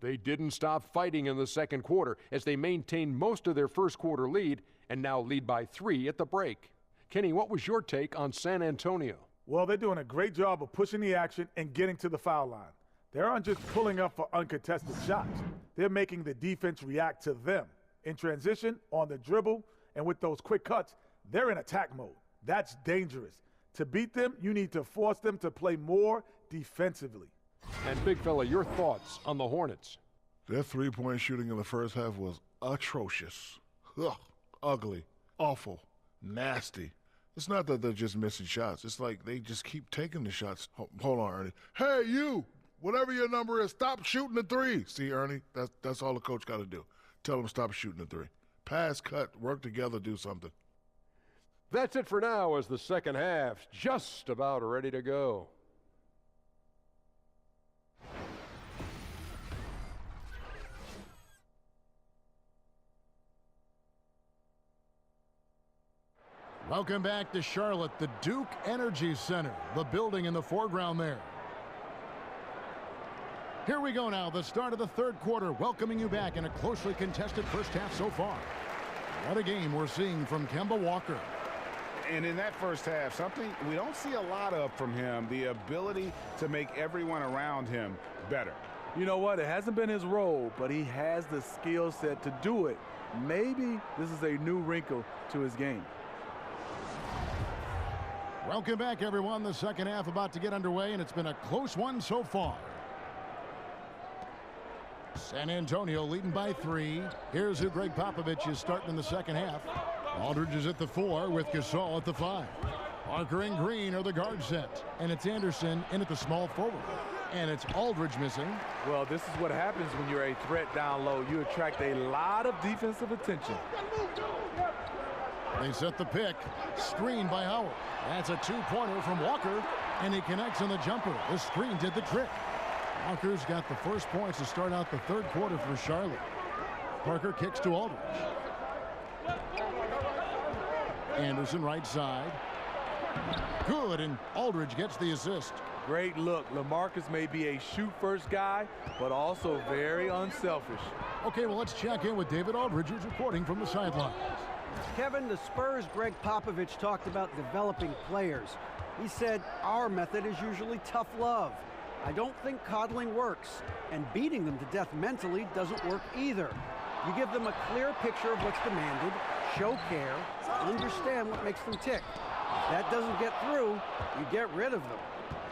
S2: They didn't stop fighting in the second quarter as they maintained most of their first quarter lead and now lead by 3 at the break. Kenny, what was your take on San Antonio?
S3: Well, they're doing a great job of pushing the action and getting to the foul line. They aren't just pulling up for uncontested shots. They're making the defense react to them. in transition, on the dribble, and with those quick cuts, they're in attack mode. That's dangerous. To beat them, you need to force them to play more defensively.
S2: And Big Fella, your thoughts on the Hornets?
S4: Their three-point shooting in the first half was atrocious. Ugh, ugly, awful, nasty. It's not that they're just missing shots. It's like they just keep taking the shots. Hold on, Ernie. Hey, you, whatever your number is, stop shooting the three. See, Ernie, that's all the coach got to do. Tell them stop shooting the three. Pass, cut, work together, do something.
S2: That's it for now as the second half's just about ready to go.
S6: Welcome back to Charlotte, the Duke Energy Center, the building in the foreground there. Here we go now, the start of the third quarter, welcoming you back in a closely contested first half so far. What a game we're seeing from Kemba Walker.
S7: And in that first half, something we don't see a lot of from him, the ability to make everyone around him better.
S9: You know what? It hasn't been his role, but he has the skill set to do it. Maybe this is a new wrinkle to his game.
S6: Welcome back, everyone. The second half about to get underway, and it's been a close one so far. San Antonio leading by 3. Here's who Greg Popovich is starting in the second half. Aldridge is at the 4 with Gasol at the 5. Parker and Green are the guard set, and it's Anderson in at the small forward. And it's Aldridge missing.
S9: Well, this is what happens when you're a threat down low. You attract a lot of defensive attention.
S6: They set the pick. Screen by Howard. That's a two-pointer from Walker, and he connects on the jumper. The screen did the trick. Walker's got the first points to start out the third quarter for Charlotte. Parker kicks to Aldridge. Anderson right side. Good, and Aldridge gets the assist.
S9: Great look. LaMarcus may be a shoot-first guy, but also very unselfish.
S6: Okay, well, let's check in with David Aldridge, who's reporting from the sidelines.
S8: Kevin, the Spurs' Greg Popovich talked about developing players. He said, our method is usually tough love. I don't think coddling works, and beating them to death mentally doesn't work either. You give them a clear picture of what's demanded, show care, understand what makes them tick. If that doesn't get through, you get rid of them.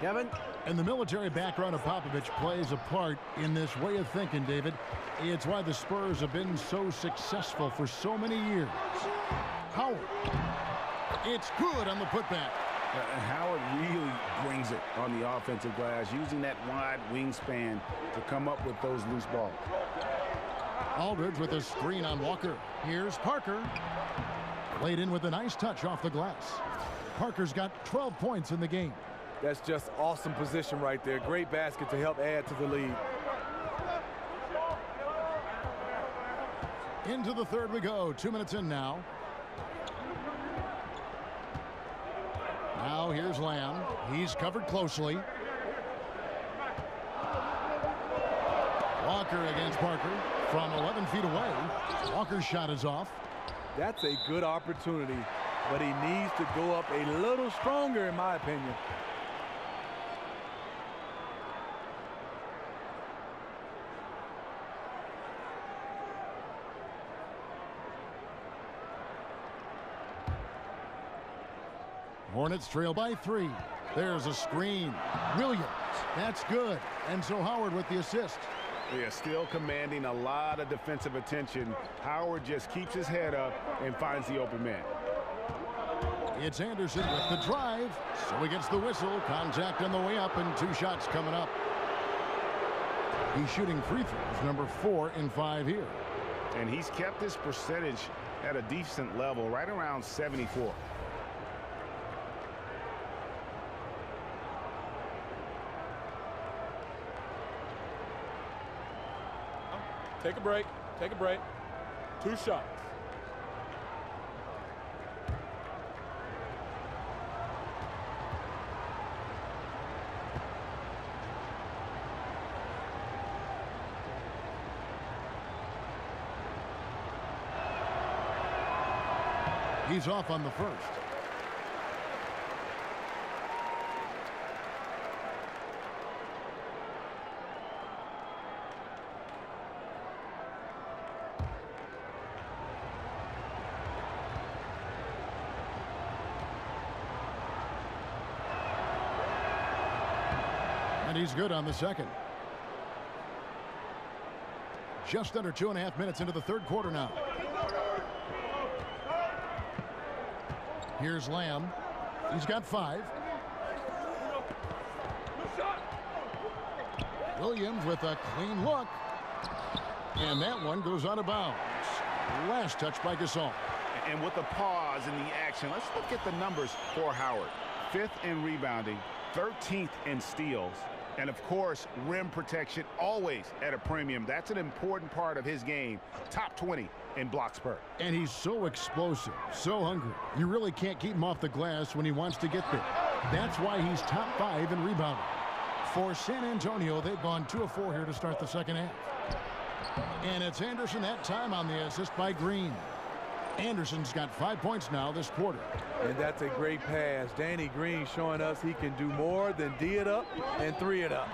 S8: Kevin?
S6: And the military background of Popovich plays a part in this way of thinking, David. It's why the Spurs have been so successful for so many years. Howard. It's good on the putback.
S7: Howard really brings it on the offensive glass, using that wide wingspan to come up with those loose balls.
S6: Aldridge with a screen on Walker. Here's Parker. Laid in with a nice touch off the glass. Parker's got 12 points in the game.
S9: That's just awesome position right there. Great basket to help add to the lead.
S6: Into the third we go. 2 minutes in now. Now here's Lamb. He's covered closely. Walker against Parker from 11 feet away. Walker's shot is off.
S9: That's a good opportunity, but he needs to go up a little stronger, in my opinion.
S6: Hornets trail by 3. There's a screen. Williams. That's good. And so Howard with the assist.
S7: Yeah, still commanding a lot of defensive attention. Howard just keeps his head up and finds the open man.
S6: It's Anderson with the drive. So he gets the whistle. Contact on the way up and 2 shots coming up. He's shooting free throws, number 4 in 5 here.
S7: And he's kept his percentage at a decent level, right around 74.
S11: Take a break. Take a break. 2 shots.
S6: He's off on the first. And he's good on the second. Just under 2.5 minutes into the third quarter now. Here's Lamb. He's got 5. Williams with a clean look. And that one goes out of bounds. Last touch by Gasol.
S7: And with the pause in the action, let's look at the numbers for Howard. 5th in rebounding, 13th in steals, and of course, rim protection always at a premium. That's an important part of his game. Top 20 in blocks per.
S6: And he's so explosive, so hungry. You really can't keep him off the glass when he wants to get there. That's why he's top 5 in rebounding. For San Antonio, they've gone 2 of 4 here to start the second half. And it's Anderson that time on the assist by Green. Anderson's got 5 points now this quarter.
S9: And that's a great pass. Danny Green showing us he can do more than D it up and 3 it up.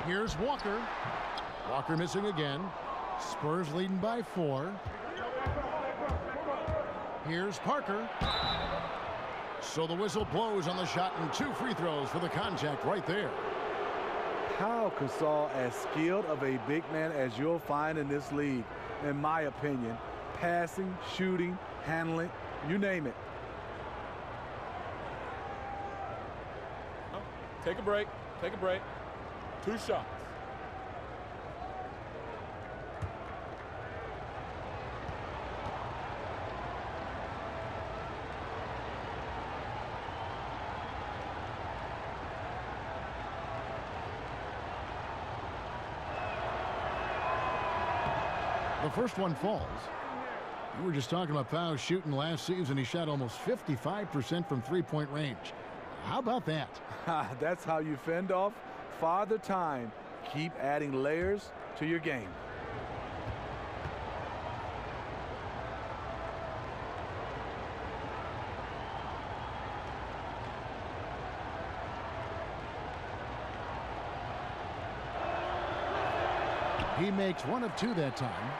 S6: Here's Walker. Walker missing again. Spurs leading by 4. Here's Parker. So the whistle blows on the shot and 2 free throws for the contact right there.
S9: How Gasol, as skilled of a big man as you'll find in this league, in my opinion. Passing, shooting, handling, you name it.
S11: Take a break. Take a break. 2 shots.
S6: The first one falls. We were just talking about Powell shooting last season. He shot almost 55% from three-point range. How about that?
S9: That's how you fend off Father Time. Keep adding layers to your game.
S6: He makes 1 of 2 that time.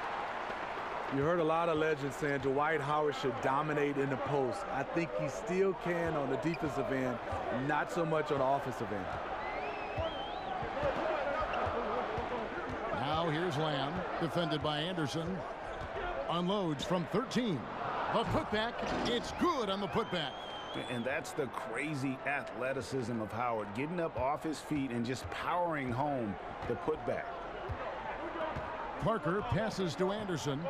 S9: You heard a lot of legends saying Dwight Howard should dominate in the post. I think he still can on the defensive end, not so much on the offensive end.
S6: Now here's Lamb, defended by Anderson. Unloads from 13. The putback, it's good on the putback.
S7: And that's the crazy athleticism of Howard, getting up off his feet and just powering home the putback.
S6: Parker passes to Anderson.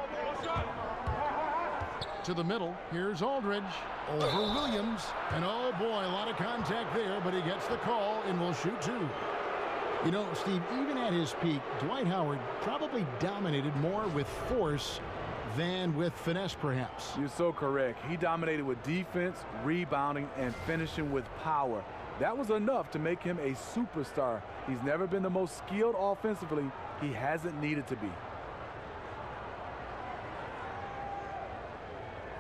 S6: To the middle, here's Aldridge. Over Williams. And oh boy, a lot of contact there, but he gets the call and will shoot 2. You know, Steve, even at his peak, Dwight Howard probably dominated more with force than with finesse, perhaps.
S9: You're so correct. He dominated with defense, rebounding, and finishing with power. That was enough to make him a superstar. He's never been the most skilled offensively. He hasn't needed to be.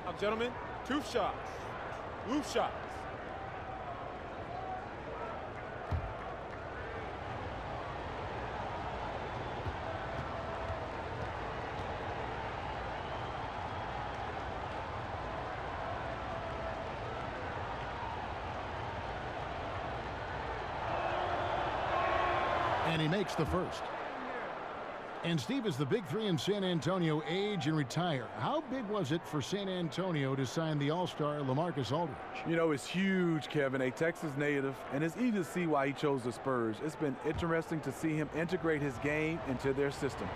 S11: Now, gentlemen, 2 shots. Loop shots.
S6: And he makes the first. And Steve, as the big 3 in San Antonio age and retire, how big was it for San Antonio to sign the all-star LaMarcus Aldridge?
S9: You know, it's huge, Kevin, a Texas native, and it's easy to see why he chose the Spurs. It's been interesting to see him integrate his game into their system.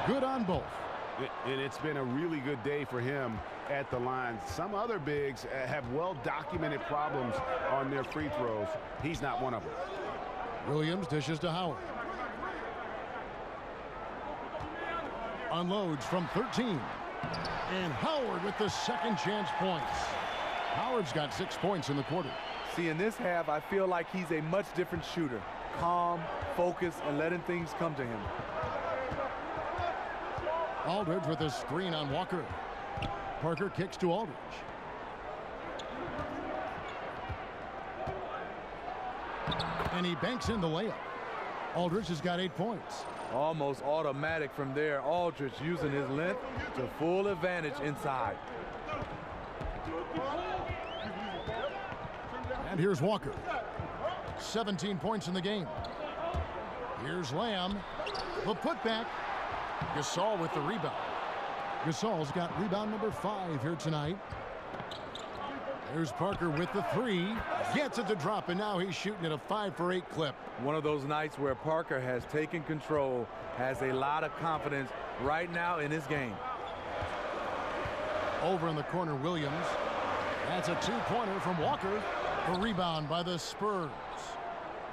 S6: Good on both.
S7: And it's been a really good day for him at the line. Some other bigs have well-documented problems on their free throws. He's not one of them.
S6: Williams dishes to Howard. Unloads from 13. And Howard with the second chance points. Howard's got 6 points in the quarter.
S9: See, in this half, I feel like he's a much different shooter. Calm, focused, and letting things come to him.
S6: Aldridge with a screen on Walker. Parker kicks to Aldridge. And he banks in the layup. Aldridge has got 8 points.
S9: Almost automatic from there. Aldridge using his length to full advantage inside.
S6: And here's Walker. 17 points in the game. Here's Lamb. The putback. Gasol with the rebound. Gasol's got rebound number 5 here tonight. There's Parker with the 3. Gets it to drop, and now he's shooting at a 5 for 8 clip.
S9: One of those nights where Parker has taken control, has a lot of confidence right now in his game.
S6: Over in the corner, Williams. That's a 2-pointer from Walker. The rebound by the Spurs.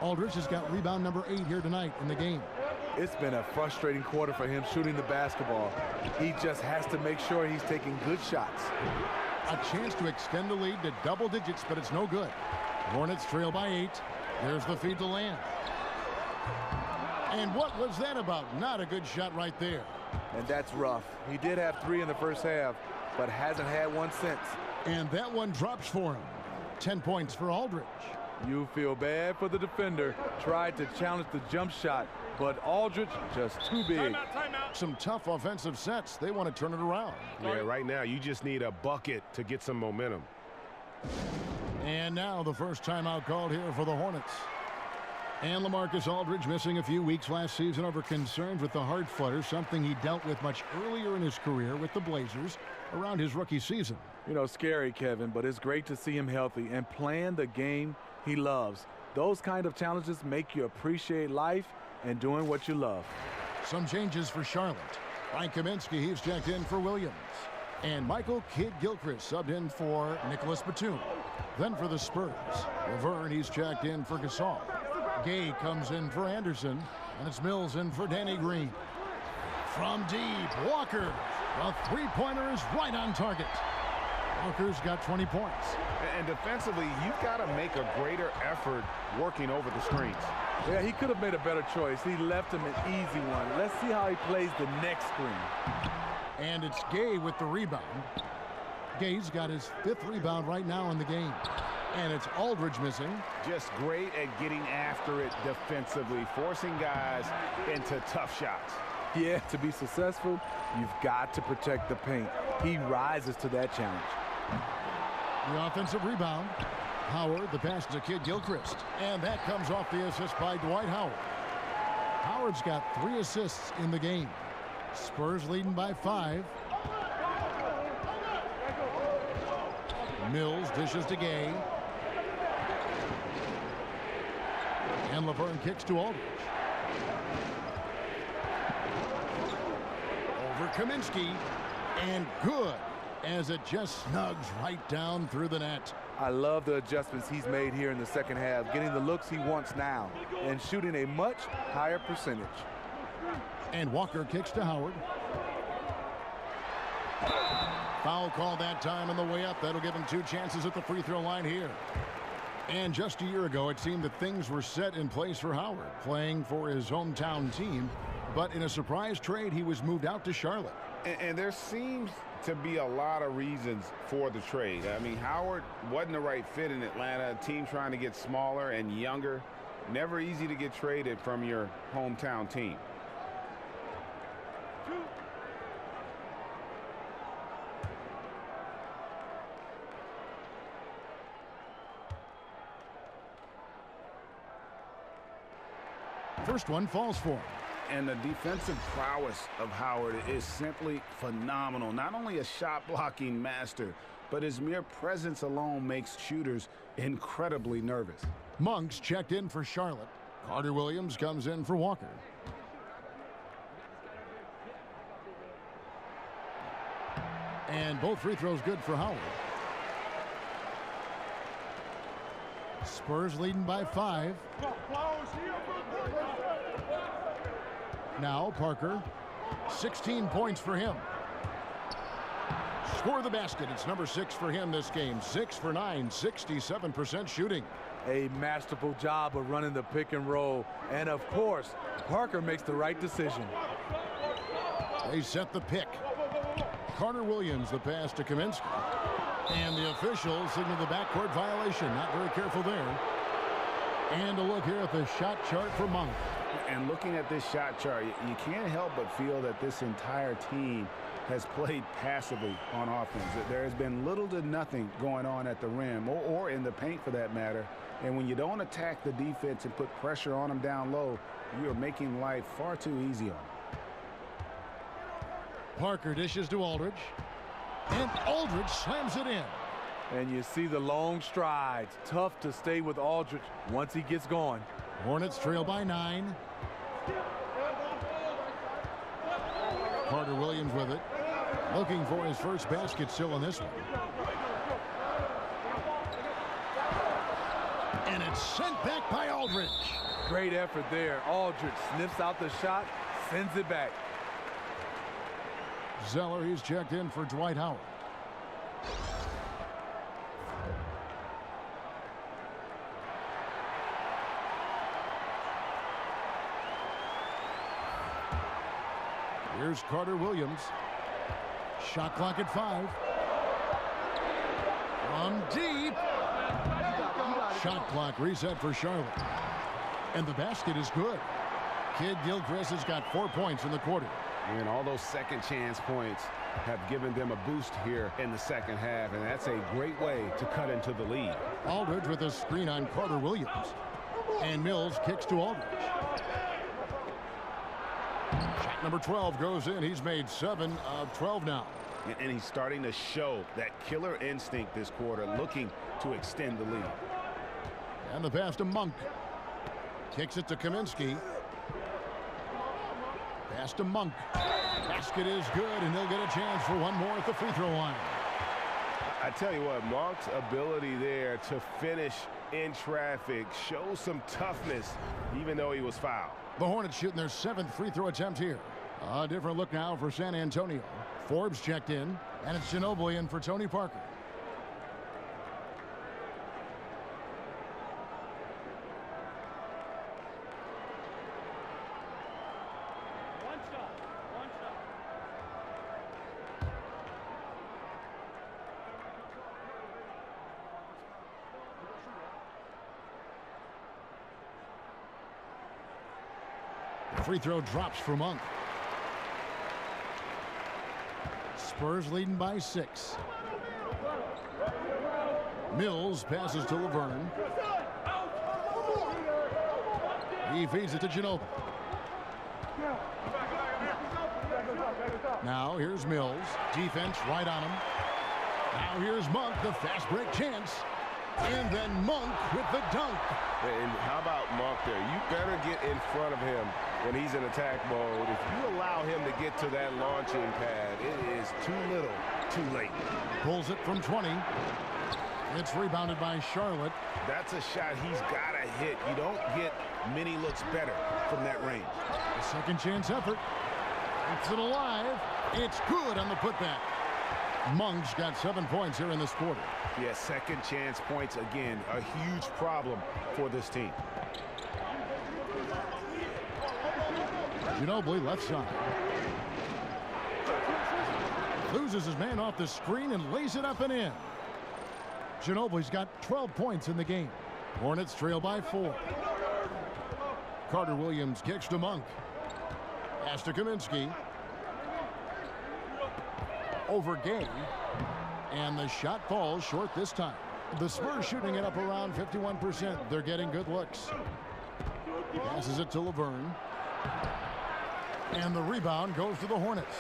S6: Aldridge has got rebound number 8 here tonight in the game.
S9: It's been a frustrating quarter for him shooting the basketball. He just has to make sure he's taking good shots.
S6: A chance to extend the lead to double digits, but it's no good. Hornets trail by 8. There's the feed to Lamb. And what was that about? Not a good shot right there.
S9: And that's rough. He did have 3 in the first half, but hasn't had one since.
S6: And that one drops for him. 10 points for Aldridge.
S9: You feel bad for the defender. Tried to challenge the jump shot, but Aldridge just too big.
S11: Timeout.
S6: Some tough offensive sets. They want to turn it around.
S7: Yeah, right now you just need a bucket to get some momentum.
S6: And now the first timeout called here for the Hornets. And LaMarcus Aldridge missing a few weeks last season over concerns with the heart flutter, something he dealt with much earlier in his career with the Blazers around his rookie season.
S9: You know, scary, Kevin, but it's great to see him healthy and playing the game he loves. Those kind of challenges make you appreciate life and doing what you love.
S6: Some changes for Charlotte. Frank Kaminsky, he's checked in for Williams. And Michael Kidd-Gilchrist subbed in for Nicholas Batum. Then for the Spurs, Laverne, he's checked in for Gasol. Gay comes in for Anderson, and it's Mills in for Danny Green. From deep, Walker. The three-pointer is right on target. Walker's got 20 points.
S7: And defensively, you've got to make a greater effort working over the screens.
S9: Yeah, he could have made a better choice. He left him an easy one. Let's see how he plays the next screen.
S6: And it's Gay with the rebound. Gay's got his 5th rebound right now in the game. And it's Aldridge missing.
S7: Just great at getting after it defensively, forcing guys into tough shots.
S9: Yeah, to be successful, you've got to protect the paint. He rises to that challenge.
S6: The offensive rebound. Howard, the pass to Kidd-Gilchrist. And that comes off the assist by Dwight Howard. Howard's got 3 assists in the game. Spurs leading by 5. Mills dishes to Gay. And Laverne kicks to Aldridge. Over Kaminsky. And good, as it just snugs right down through the net.
S9: I love the adjustments he's made here in the second half, getting the looks he wants now and shooting a much higher percentage.
S6: And Walker kicks to Howard. Foul call that time on the way up. That'll give him 2 chances at the free throw line here. And just a year ago, it seemed that things were set in place for Howard, playing for his hometown team. But in a surprise trade, he was moved out to Charlotte.
S7: And there seems to be a lot of reasons for the trade. I mean, Howard wasn't the right fit in Atlanta, a team trying to get smaller and younger. Never easy to get traded from your hometown team.
S6: First one falls for him.
S7: And the defensive prowess of Howard is simply phenomenal. Not only a shot-blocking master, but his mere presence alone makes shooters incredibly nervous.
S6: Monks checked in for Charlotte. Carter Williams comes in for Walker. And both free throws good for Howard. Spurs leading by 5. Now Parker, 16 points for him. Score the basket. It's number 6 for him this game. 6 for 9, 67% shooting.
S9: A masterful job of running the pick and roll. And of course, Parker makes the right decision.
S6: They set the pick. Carter Williams, the pass to Kaminsky. And the officials signal the backcourt violation. Not very careful there. And a look here at the shot chart for Monk.
S7: And looking at this shot chart, you can't help but feel that this entire team has played passively on offense. There has been little to nothing going on at the rim or in the paint for that matter. And when you don't attack the defense and put pressure on them down low, you are making life far too easy on them.
S6: Parker dishes to Aldridge. And Aldridge slams it in.
S9: And you see the long strides. Tough to stay with Aldridge once he gets going.
S6: Hornets trail by 9. Carter Williams with it. Looking for his first basket still in this one. And it's sent back by Aldridge.
S9: Great effort there. Aldridge sniffs out the shot, sends it back.
S6: Zeller, he's checked in for Dwight Howard. Here's Carter Williams. Shot clock at 5. From deep. Shot clock reset for Charlotte. And the basket is good. Kid Gilchrist has got 4 points in the quarter.
S7: And all those second chance points have given them a boost here in the second half, and that's a great way to cut into the lead.
S6: Aldridge with a screen on Carter Williams. And Mills kicks to Aldridge. Shot number 12 goes in. He's made 7 of 12 now.
S7: And he's starting to show that killer instinct this quarter, looking to extend the lead.
S6: And the pass to Monk. Kicks it to Kaminsky. Pass to Monk. Basket is good, and he'll get a chance for one more at the free throw line.
S7: I tell you what, Monk's ability there to finish in traffic shows some toughness, even though he was fouled.
S6: The Hornets shooting their 7th free throw attempt here. A different look now for San Antonio. Forbes checked in, and it's Ginobili in for Tony Parker. Free throw drops for Monk. Spurs leading by 6. Mills passes to Laverne. He feeds it to Ginobili. Now here's Mills. Defense right on him. Now here's Monk, the fast break chance. And then Monk with the dunk.
S7: And how about Monk there? You better get in front of him when he's in attack mode. If you allow him to get to that launching pad, it is too little, too late.
S6: Pulls it from 20. It's rebounded by Charlotte.
S7: That's a shot he's got to hit. You don't get many looks better from that range.
S6: A second chance effort. Keeps it alive. It's good on the putback. Monk's got 7 points here in this quarter.
S7: Yeah, second chance points again. A huge problem for this team.
S6: Ginobili left side. Loses his man off the screen and lays it up and in. Ginobili's got 12 points in the game. Hornets trail by 4. Carter Williams kicks to Monk. Pass to Kaminsky. Over Gay. And the shot falls short this time. The Spurs shooting it up around 51%. They're getting good looks. Passes it to Laverne. And the rebound goes to the Hornets.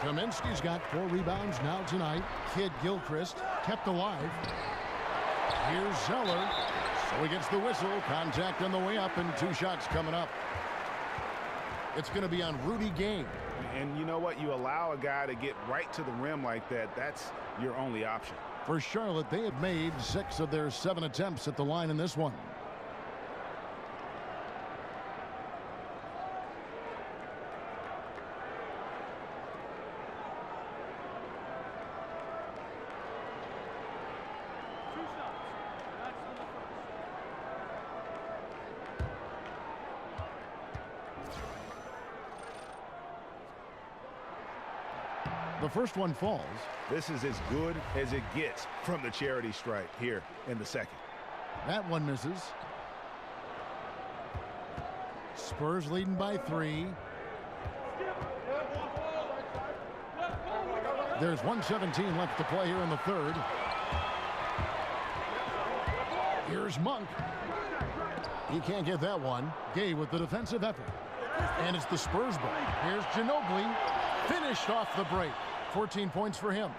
S6: Kaminsky's got 4 rebounds now tonight. Kid Gilchrist kept alive. Here's Zeller. So he gets the whistle. Contact on the way up and 2 shots coming up. It's going to be on Rudy Gay.
S7: And you know what? You allow a guy to get right to the rim like that. That's your only option.
S6: For Charlotte, they have made 6 of their 7 attempts at the line in this one. The first one falls.
S7: This is as good as it gets from the charity stripe here in the second.
S6: That one misses. Spurs leading by 3. There's 1:17 left to play here in the third. Here's Monk. He can't get that one. Gay with the defensive effort. And it's the Spurs ball. Here's Ginobili. Finished off the break. 14 points for him.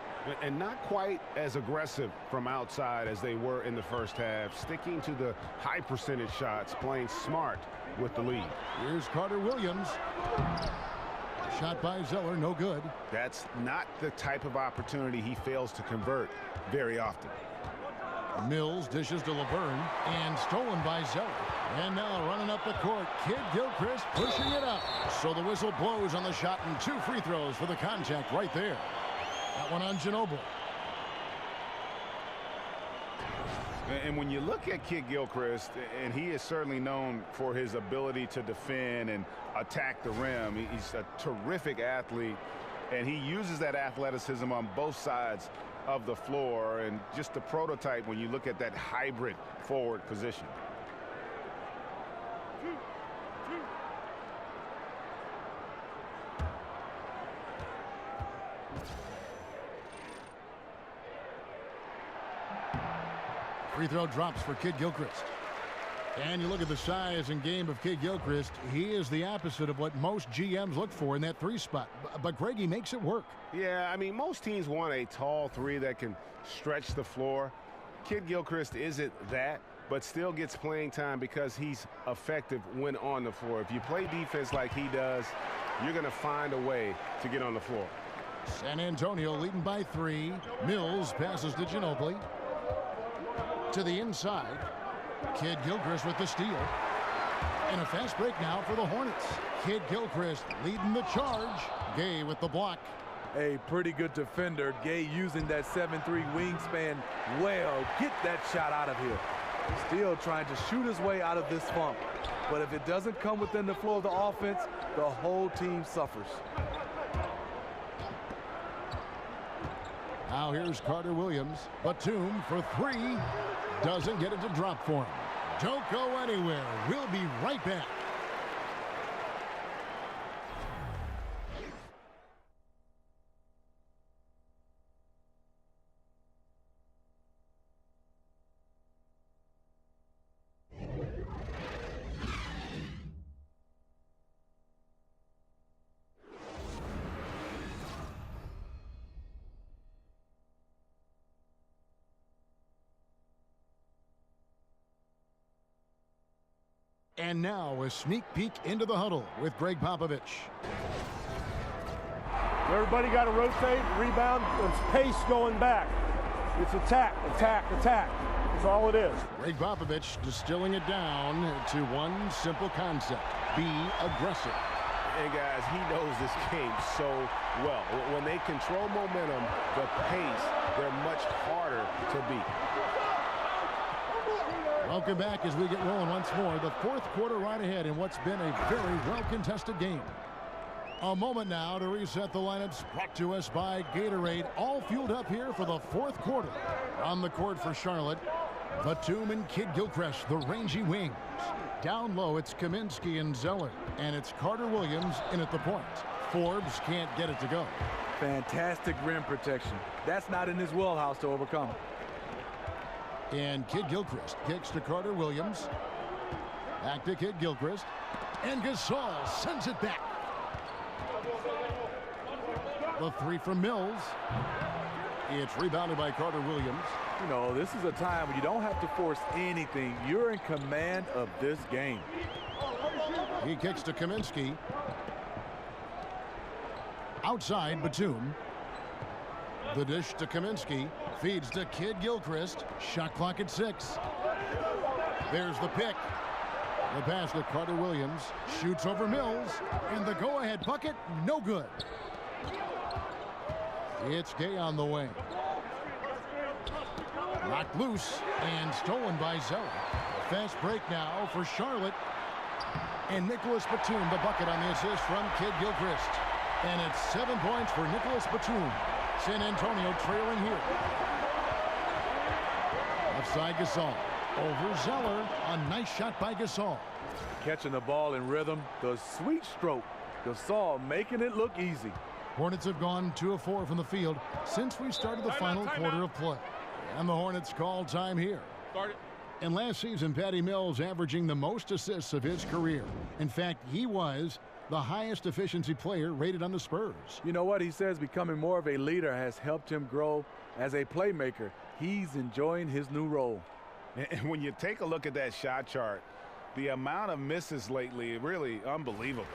S7: And not quite as aggressive from outside as they were in the first half. Sticking to the high percentage shots. Playing smart with the lead.
S6: Here's Carter Williams. Shot by Zeller. No good.
S7: That's not the type of opportunity he fails to convert very often.
S6: Mills dishes to Laverne and stolen by Zeller. And now running up the court, Kid Gilchrist pushing it up. So the whistle blows on the shot and 2 free throws for the contact right there. That one on Ginobili.
S7: And when you look at Kid Gilchrist, and he is certainly known for his ability to defend and attack the rim. He's a terrific athlete, and he uses that athleticism on both sides of the floor, and just the prototype when you look at that hybrid forward position.
S6: Free throw drops for Kid Gilchrist. And you look at the size and game of Kid Gilchrist. He is the opposite of what most GMs look for in that 3 spot. But Greg, he makes it work.
S7: Yeah, I mean, most teams want a tall 3 that can stretch the floor. Kid Gilchrist isn't that, but still gets playing time because he's effective when on the floor. If you play defense like he does, you're going to find a way to get on the floor.
S6: San Antonio leading by 3. Mills passes to Ginobili. To the inside. Kid Gilchrist with the steal. And a fast break now for the Hornets. Kid Gilchrist leading the charge. Gay with the block.
S9: A pretty good defender. Gay using that 7'3" wingspan well. Get that shot out of here. Still trying to shoot his way out of this funk. But if it doesn't come within the flow of the offense, the whole team suffers.
S6: Now here's Carter Williams. Batum for 3. Doesn't get it to drop for him. Don't go anywhere. We'll be right back. And now a sneak peek into the huddle with Greg Popovich.
S11: Everybody got to rotate, rebound, it's pace going back. It's attack, attack, attack. That's all it is.
S6: Greg Popovich distilling it down to one simple concept. Be aggressive.
S7: And guys, he knows this game so well. When they control momentum, the pace, they're much harder to beat.
S6: Welcome back as we get rolling once more. The 4th quarter right ahead in what's been a very well-contested game. A moment now to reset the lineups, brought to us by Gatorade. All fueled up here for the 4th quarter. On the court for Charlotte, Batum and Kid Gilchrist, the rangy wings. Down low, it's Kaminsky and Zeller. And it's Carter Williams in at the point. Forbes can't get it to go.
S9: Fantastic rim protection. That's not in his wheelhouse to overcome.
S6: And Kid Gilchrist kicks to Carter Williams. Back to Kid Gilchrist. And Gasol sends it back. The 3 from Mills. It's rebounded by Carter Williams.
S9: You know, this is a time when you don't have to force anything. You're in command of this game.
S6: He kicks to Kaminsky. Outside, Batum. The dish to Kaminsky. Feeds to Kid Gilchrist. Shot clock at 6. There's the pick. The pass to Carter Williams. Shoots over Mills. And the go-ahead bucket, no good. It's Gay on the wing. Knocked loose and stolen by Zeller. Fast break now for Charlotte. And Nicholas Batum, the bucket on the assist from Kid Gilchrist. And it's 7 points for Nicholas Batum. San Antonio trailing here. Left side Gasol. Over Zeller. A nice shot by Gasol.
S9: Catching the ball in rhythm, the sweet stroke. Gasol making it look easy.
S6: Hornets have gone 2 of 4 from the field since we started the final quarter of play. And the Hornets call time here. And last season, Patty Mills averaging the most assists of his career. In fact, he was the highest efficiency player rated on the Spurs.
S9: You know what? He says becoming more of a leader has helped him grow as a playmaker. He's enjoying his new role.
S7: And when you take a look at that shot chart, the amount of misses lately, really unbelievable.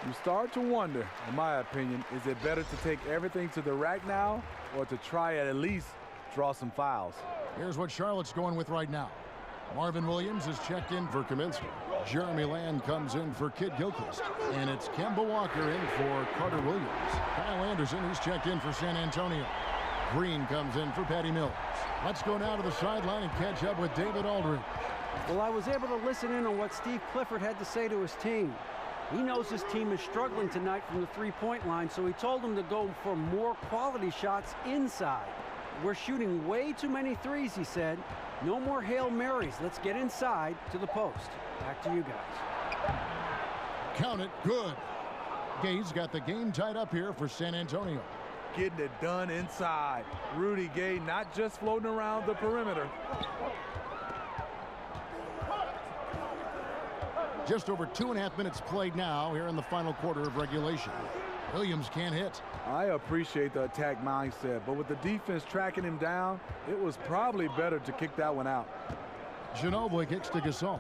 S9: You start to wonder, in my opinion, is it better to take everything to the rack now or to try at least draw some fouls?
S6: Here's what Charlotte's going with right now. Marvin Williams is checked in for Kaminsky. Jeremy Land comes in for Kid Gilchrist. And it's Kemba Walker in for Carter Williams. Kyle Anderson, he's checked in for San Antonio. Green comes in for Patty Mills. Let's go now to the sideline and catch up with David Aldridge.
S8: Well, I was able to listen in on what Steve Clifford had to say to his team. He knows his team is struggling tonight from the three-point line, so he told them to go for more quality shots inside. We're shooting way too many threes, he said. No more Hail Marys. Let's get inside to the post. Back to you guys.
S6: Count it. Good. Gay's got the game tied up here for San Antonio.
S9: Getting it done inside. Rudy Gay not just floating around the perimeter.
S6: Just over 2.5 minutes played now here in the final quarter of regulation. Williams can't hit.
S9: I appreciate the attack mindset, but with the defense tracking him down, it was probably better to kick that one out.
S6: Ginobili kicks to Gasol.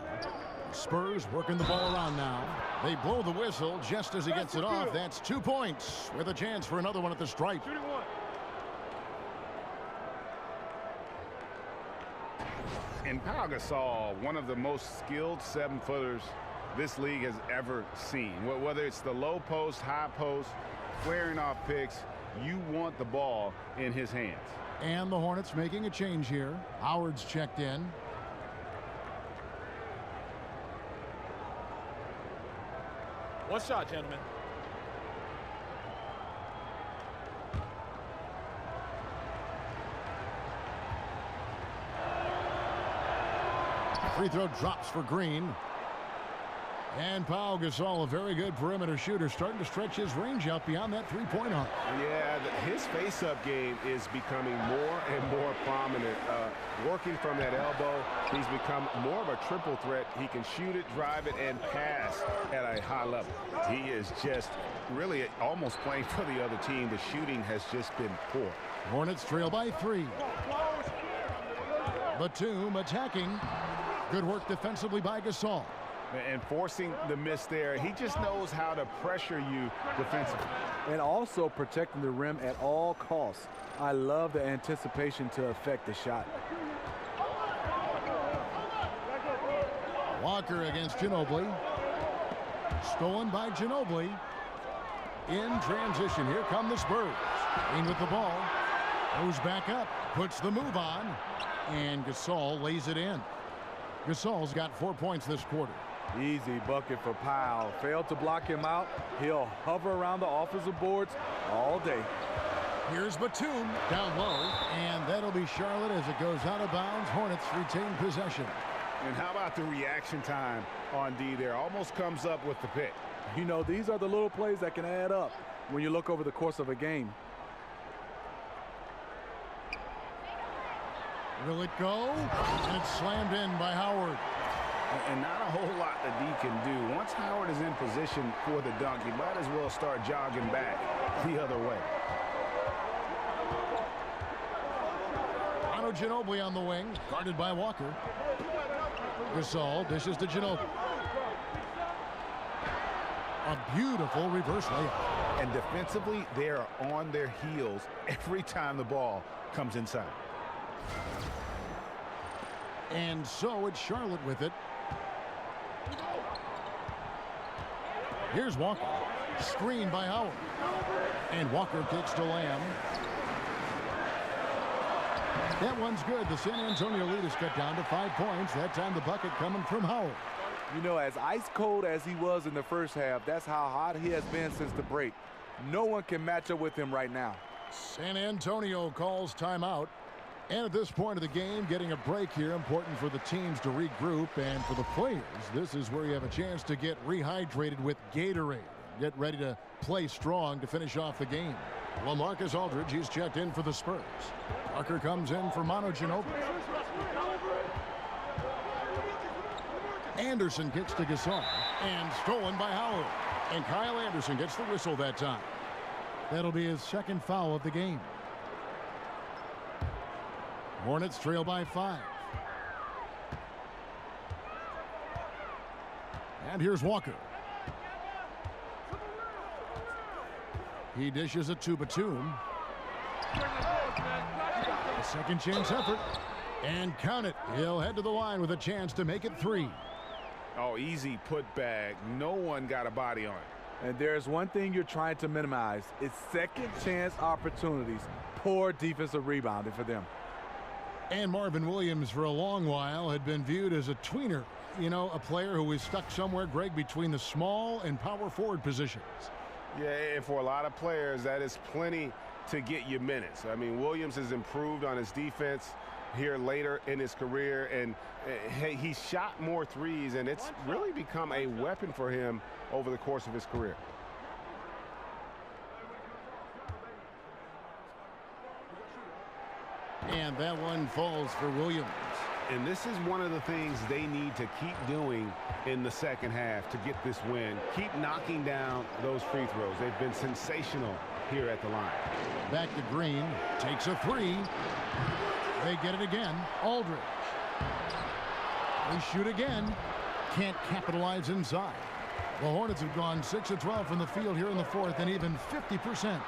S6: Spurs working the ball around now. They blow the whistle just as he gets it off. That's 2 points with a chance for another one at the stripe.
S7: And Pau Gasol, one of the most skilled 7-footers this league has ever seen. Whether it's the low post, high post, squaring off picks, you want the ball in his hands.
S6: And the Hornets making a change here. Howard's checked in.
S13: One shot, gentlemen.
S6: Free throw drops for Green. And Pau Gasol, a very good perimeter shooter, starting to stretch his range out beyond that three-point arc.
S7: Yeah, his face-up game is becoming more and more prominent. Working from that elbow, he's become more of a triple threat. He can shoot it, drive it, and pass at a high level. He is just really almost playing for the other team. The shooting has just been poor.
S6: Hornets trail by 3. Batum attacking. Good work defensively by Gasol.
S7: And forcing the miss there. He just knows how to pressure you defensively.
S9: And also protecting the rim at all costs. I love the anticipation to affect the shot.
S6: Walker against Ginobili. Stolen by Ginobili. In transition, here come the Spurs. In with the ball. Goes back up. Puts the move on. And Gasol lays it in. Gasol's got 4 points this quarter.
S9: Easy bucket for Powell. Failed to block him out. He'll hover around the offensive boards all day.
S6: Here's Batum down low, and that'll be Charlotte as it goes out of bounds. Hornets retain possession.
S7: And how about the reaction time on D there? Almost comes up with the pick.
S9: You know, these are the little plays that can add up when you look over the course of a game.
S6: Will it go? And it's slammed in by Howard.
S7: And not a whole lot that D can do. Once Howard is in position for the dunk, he might as well start jogging back the other way.
S6: Ginobili on the wing, guarded by Walker. Gasol dishes to Ginobili. A beautiful reverse layup.
S7: And defensively, they are on their heels every time the ball comes inside.
S6: And so it's Charlotte with it. Here's Walker. Screen by Howard. And Walker kicks to Lamb. That one's good. The San Antonio lead is cut down to 5 points. That time the bucket coming from Howard.
S9: You know, as ice cold as he was in the first half, that's how hot he has been since the break. No one can match up with him right now.
S6: San Antonio calls timeout. And at this point of the game, getting a break here, important for the teams to regroup, and for the players, this is where you have a chance to get rehydrated with Gatorade. Get ready to play strong to finish off the game. LaMarcus Aldridge, he's checked in for the Spurs. Parker comes in for Manu Ginobili. Anderson kicks to Gasol, and stolen by Howard. And Kyle Anderson gets the whistle that time. That'll be his second foul of the game. Hornets trail by 5. And here's Walker. He dishes it to Batum. A second chance effort. And count it. He'll head to the line with a chance to make it 3.
S7: Oh, easy put back. No one got a body on it.
S9: And there's one thing you're trying to minimize. It's second chance opportunities. Poor defensive rebounding for them.
S6: And Marvin Williams, for a long while, had been viewed as a tweener. You know, a player who was stuck somewhere, Greg, between the small and power forward positions.
S7: Yeah, and for a lot of players, that is plenty to get you minutes. I mean, Williams has improved on his defense here later in his career, and hey, he shot more threes, and it's really become a weapon for him over the course of his career.
S6: And that one falls for Williams.
S7: And this is one of the things they need to keep doing in the second half to get this win. Keep knocking down those free throws. They've been sensational here at the line.
S6: Back to Green. Takes a 3. They get it again. Aldridge. They shoot again. Can't capitalize inside. The Hornets have gone 6 of 12 from the field here in the fourth, and even 50%.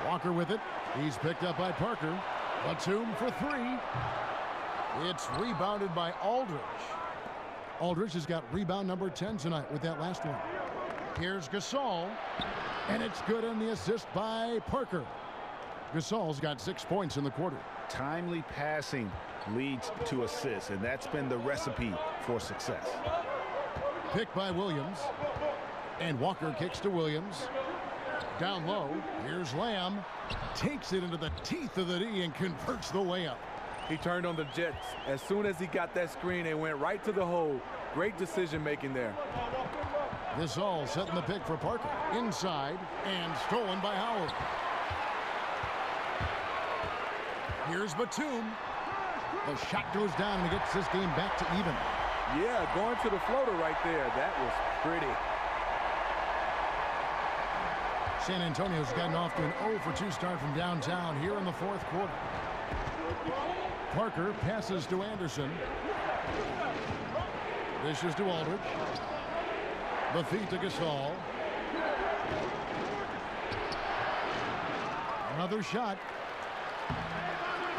S6: Walker with it. He's picked up by Parker. Batum for 3. It's rebounded by Aldridge. Aldridge has got rebound number 10 tonight with that last one. Here's Gasol. And it's good, in the assist by Parker. Gasol's got 6 points in the quarter.
S14: Timely passing leads to assists, and that's been the recipe for success.
S6: Picked by Williams. And Walker kicks to Williams. Down low. Here's Lamb. Takes it into the teeth of the D and converts the layup.
S9: He turned on the Jets. As soon as he got that screen, they went right to the hole. Great decision making there.
S6: Gasol setting the pick for Parker. Inside, and stolen by Howard. Here's Batum. The shot goes down and gets this game back to even.
S9: Yeah, going to the floater right there. That was pretty.
S6: San Antonio's gotten off to an 0 for 2 start from downtown here in the fourth quarter. Parker passes to Anderson. Dishes to Aldridge. The feed to Gasol. Another shot.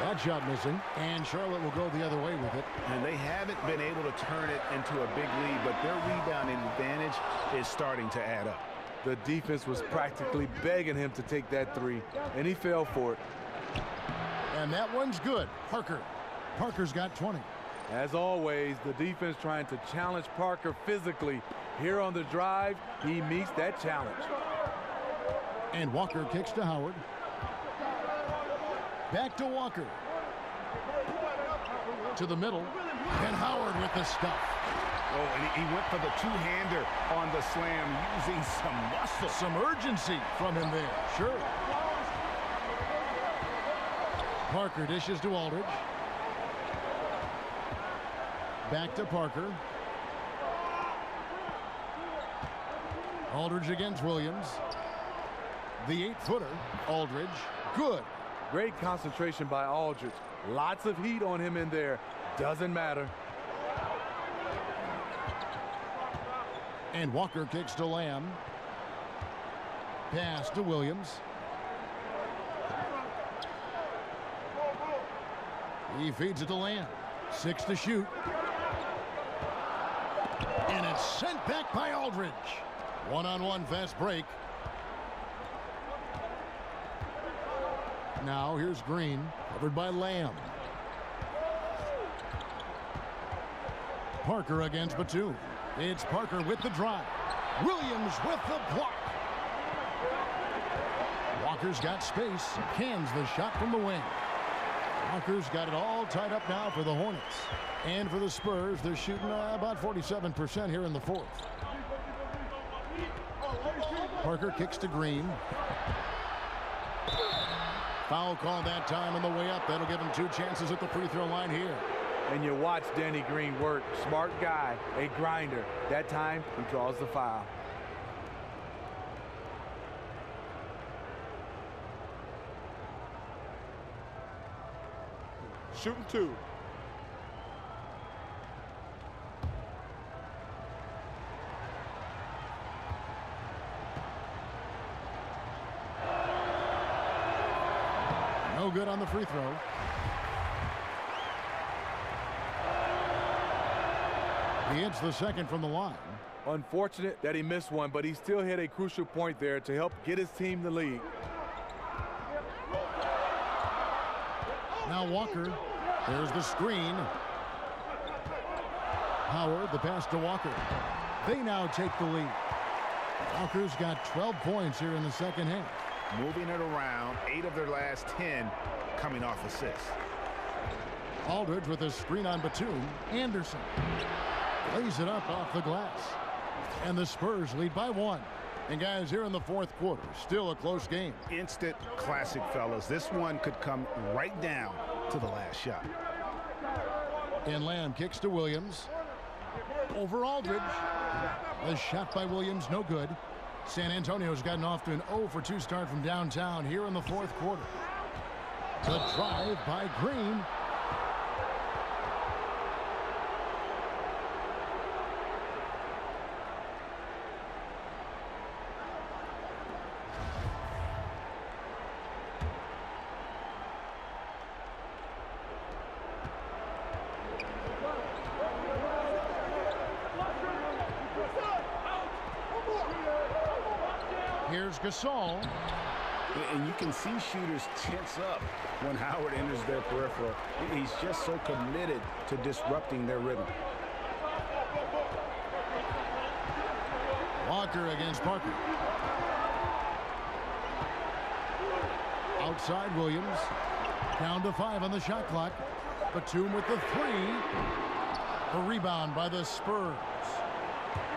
S6: That shot missing. And Charlotte will go the other way with it.
S14: And they haven't been able to turn it into a big lead, but their rebounding advantage is starting to add up.
S9: The defense was practically begging him to take that 3, and he fell for it.
S6: And that one's good. Parker. Parker's got 20.
S9: As always, the defense trying to challenge Parker physically. Here on the drive, he meets that challenge.
S6: And Walker kicks to Howard. Back to Walker. To the middle. And Howard with the stuff.
S14: Oh, and he went for the two-hander on the slam, using some muscle.
S6: Some urgency from him there. Sure. Parker dishes to Aldridge. Back to Parker. Aldridge against Williams. The 8-footer. Aldridge. Good.
S9: Great concentration by Aldridge. Lots of heat on him in there. Doesn't matter.
S6: And Walker kicks to Lamb. Pass to Williams. He feeds it to Lamb. 6 to shoot. And it's sent back by Aldridge. One-on-one fast break. Now here's Green, covered by Lamb. Parker against Batum. It's Parker with the drive. Williams with the block. Walker's got space. Cans the shot from the wing. Walker's got it all tied up now for the Hornets. And for the Spurs, they're shooting about 47% here in the fourth. Parker kicks to Green. Foul call that time on the way up. That'll give him 2 chances at the free throw line here.
S9: And you watch Danny Green work. Smart guy, a grinder. That time, he draws the foul.
S13: Shooting 2.
S6: No good on the free throw. He hits the second from the line.
S9: Unfortunate that he missed one, but he still hit a crucial point there to help get his team the lead.
S6: Now Walker. There's the screen. Howard, the pass to Walker. They now take the lead. Walker's got 12 points here in the second half.
S14: Moving it around, 8 of their last 10 coming off assists.
S6: Aldridge with a screen on Batum. Anderson lays it up off the glass. And the Spurs lead by 1. And guys, here in the fourth quarter, still a close game.
S14: Instant classic, fellas. This one could come right down to the last shot.
S6: And Lamb kicks to Williams. Over Aldridge. The shot by Williams, no good. San Antonio's gotten off to an 0-for-2 start from downtown here in the fourth quarter. The drive by Green. Here's Gasol.
S14: And you can see shooters tense up when Howard enters their peripheral. He's just so committed to disrupting their rhythm.
S6: Walker against Parker. Outside Williams. Down to 5 on the shot clock. Batum with the 3. The rebound by the Spurs.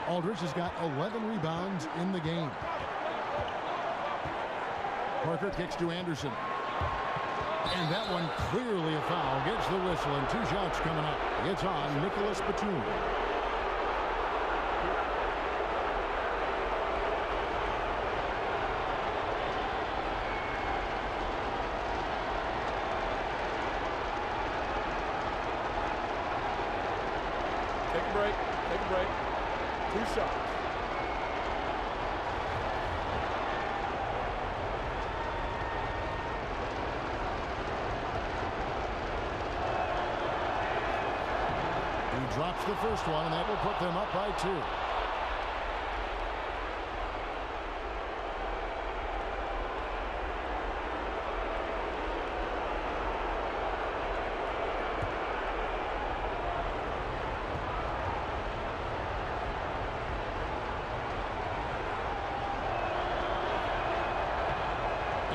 S6: Aldridge has got 11 rebounds in the game. Parker kicks to Anderson. And that one clearly a foul. Gets the whistle and 2 shots coming up. It's on Nicholas Batum.
S13: Take a break. Take a break. 2 shots.
S6: Drops the first one, and that will put them up by 2.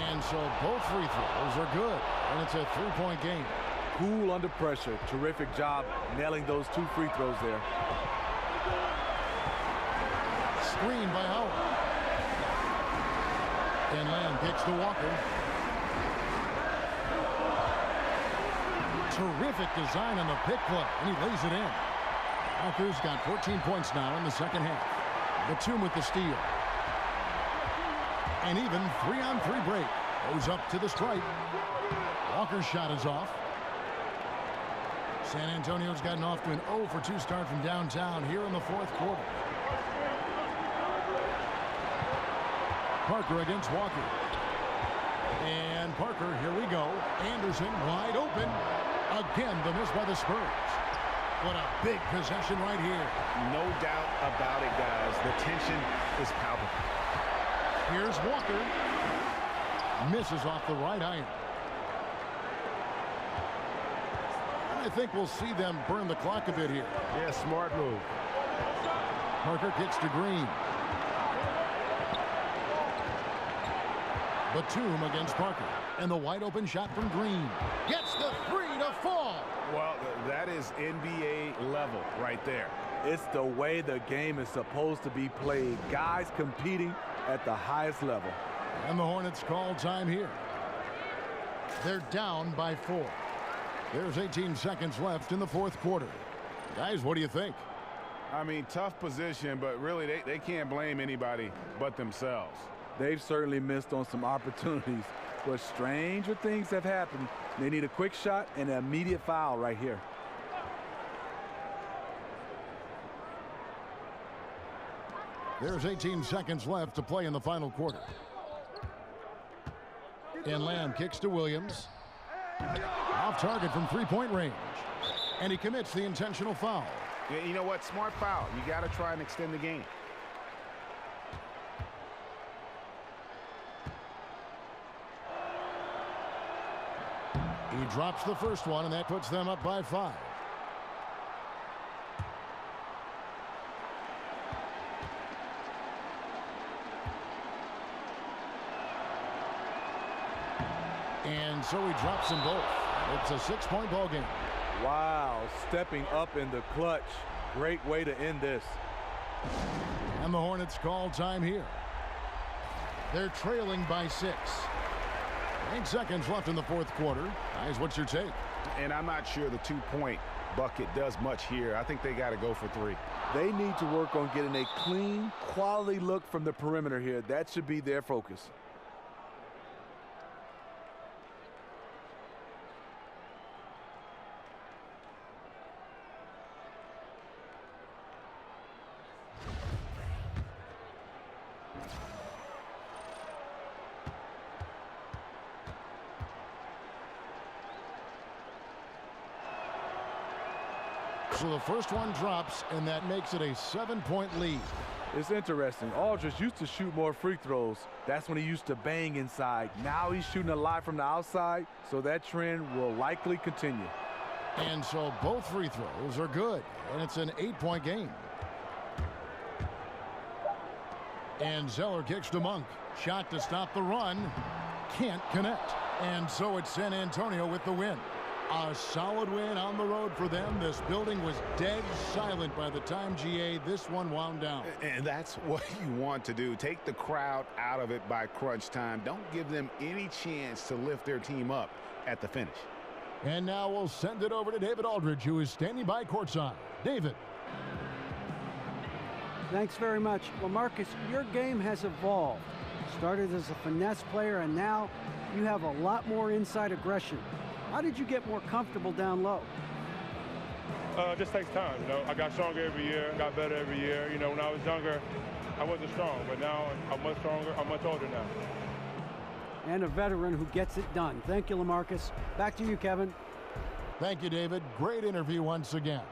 S6: And so both free throws are good, and it's a 3-point game.
S9: Cool under pressure. Terrific job nailing those 2 free throws there.
S6: Screen by Howard. And Lamb kicks to Walker. Terrific design on the pick play, and he lays it in. Walker's got 14 points now in the second half. Batum with the steal. And even 3-on-3 break. Goes up to the stripe. Walker's shot is off. San Antonio's gotten off to an 0-for-2 start from downtown here in the fourth quarter. Parker against Walker. And Parker, here we go. Anderson wide open. Again, the miss by the Spurs. What a big possession right here.
S14: No doubt about it, guys. The tension is palpable.
S6: Here's Walker. Misses off the right iron. I think we'll see them burn the clock a bit here.
S7: Yeah, smart move.
S6: Parker kicks to Green. Batum against Parker. And the wide open shot from Green. Gets the three to fall.
S14: Well, that is NBA level right there.
S9: It's the way the game is supposed to be played. Guys competing at the highest level.
S6: And the Hornets call time here. They're down by 4. There's 18 seconds left in the fourth quarter. Guys, what do you think?
S7: I mean, tough position, but really they can't blame anybody but themselves.
S9: They've certainly missed on some opportunities, but stranger things have happened. They need a quick shot and an immediate foul right here.
S6: There's 18 seconds left to play in the final quarter. And Lamb kicks to Williams. Off target from three-point range. And he commits the intentional foul.
S14: Yeah, you know what? Smart foul. You got to try and extend the game.
S6: He drops the first one, and that puts them up by 5. And so he drops them both. It's a 6-point ball game.
S9: Wow, stepping up in the clutch. Great way to end this.
S6: And the Hornets call time here. They're trailing by 6. 8 seconds left in the fourth quarter. Guys, what's your take?
S14: And I'm not sure the 2-point bucket does much here. I think they got to go for 3.
S9: They need to work on getting a clean, quality look from the perimeter here. That should be their focus.
S6: So the first one drops, and that makes it a 7-point lead.
S9: It's interesting. Aldridge used to shoot more free throws. That's when he used to bang inside. Now he's shooting a lot from the outside, so that trend will likely continue.
S6: And so both free throws are good, and it's an 8-point game. And Zeller kicks to Monk. Shot to stop the run. Can't connect. And so it's San Antonio with the win. A solid win on the road for them. This building was dead silent by the time, GA, this one wound down.
S14: And that's what you want to do. Take the crowd out of it by crunch time. Don't give them any chance to lift their team up at the finish.
S6: And now we'll send it over to David Aldridge, who is standing by courtside. David.
S8: Thanks very much. Well, Marcus, your game has evolved. Started as a finesse player, and now you have a lot more inside aggression. How did you get more comfortable down low?
S11: It just takes time, you know. I got stronger every year, got better every year. You know, when I was younger, I wasn't strong, but now I'm much stronger. I'm much older now.
S8: And a veteran who gets it done. Thank you, LaMarcus. Back to you, Kevin.
S6: Thank you, David. Great interview once again.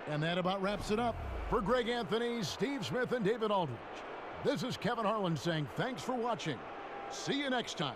S6: And that about wraps it up. For Greg Anthony, Steve Smith, and David Aldridge, this is Kevin Harlan saying thanks for watching. See you next time.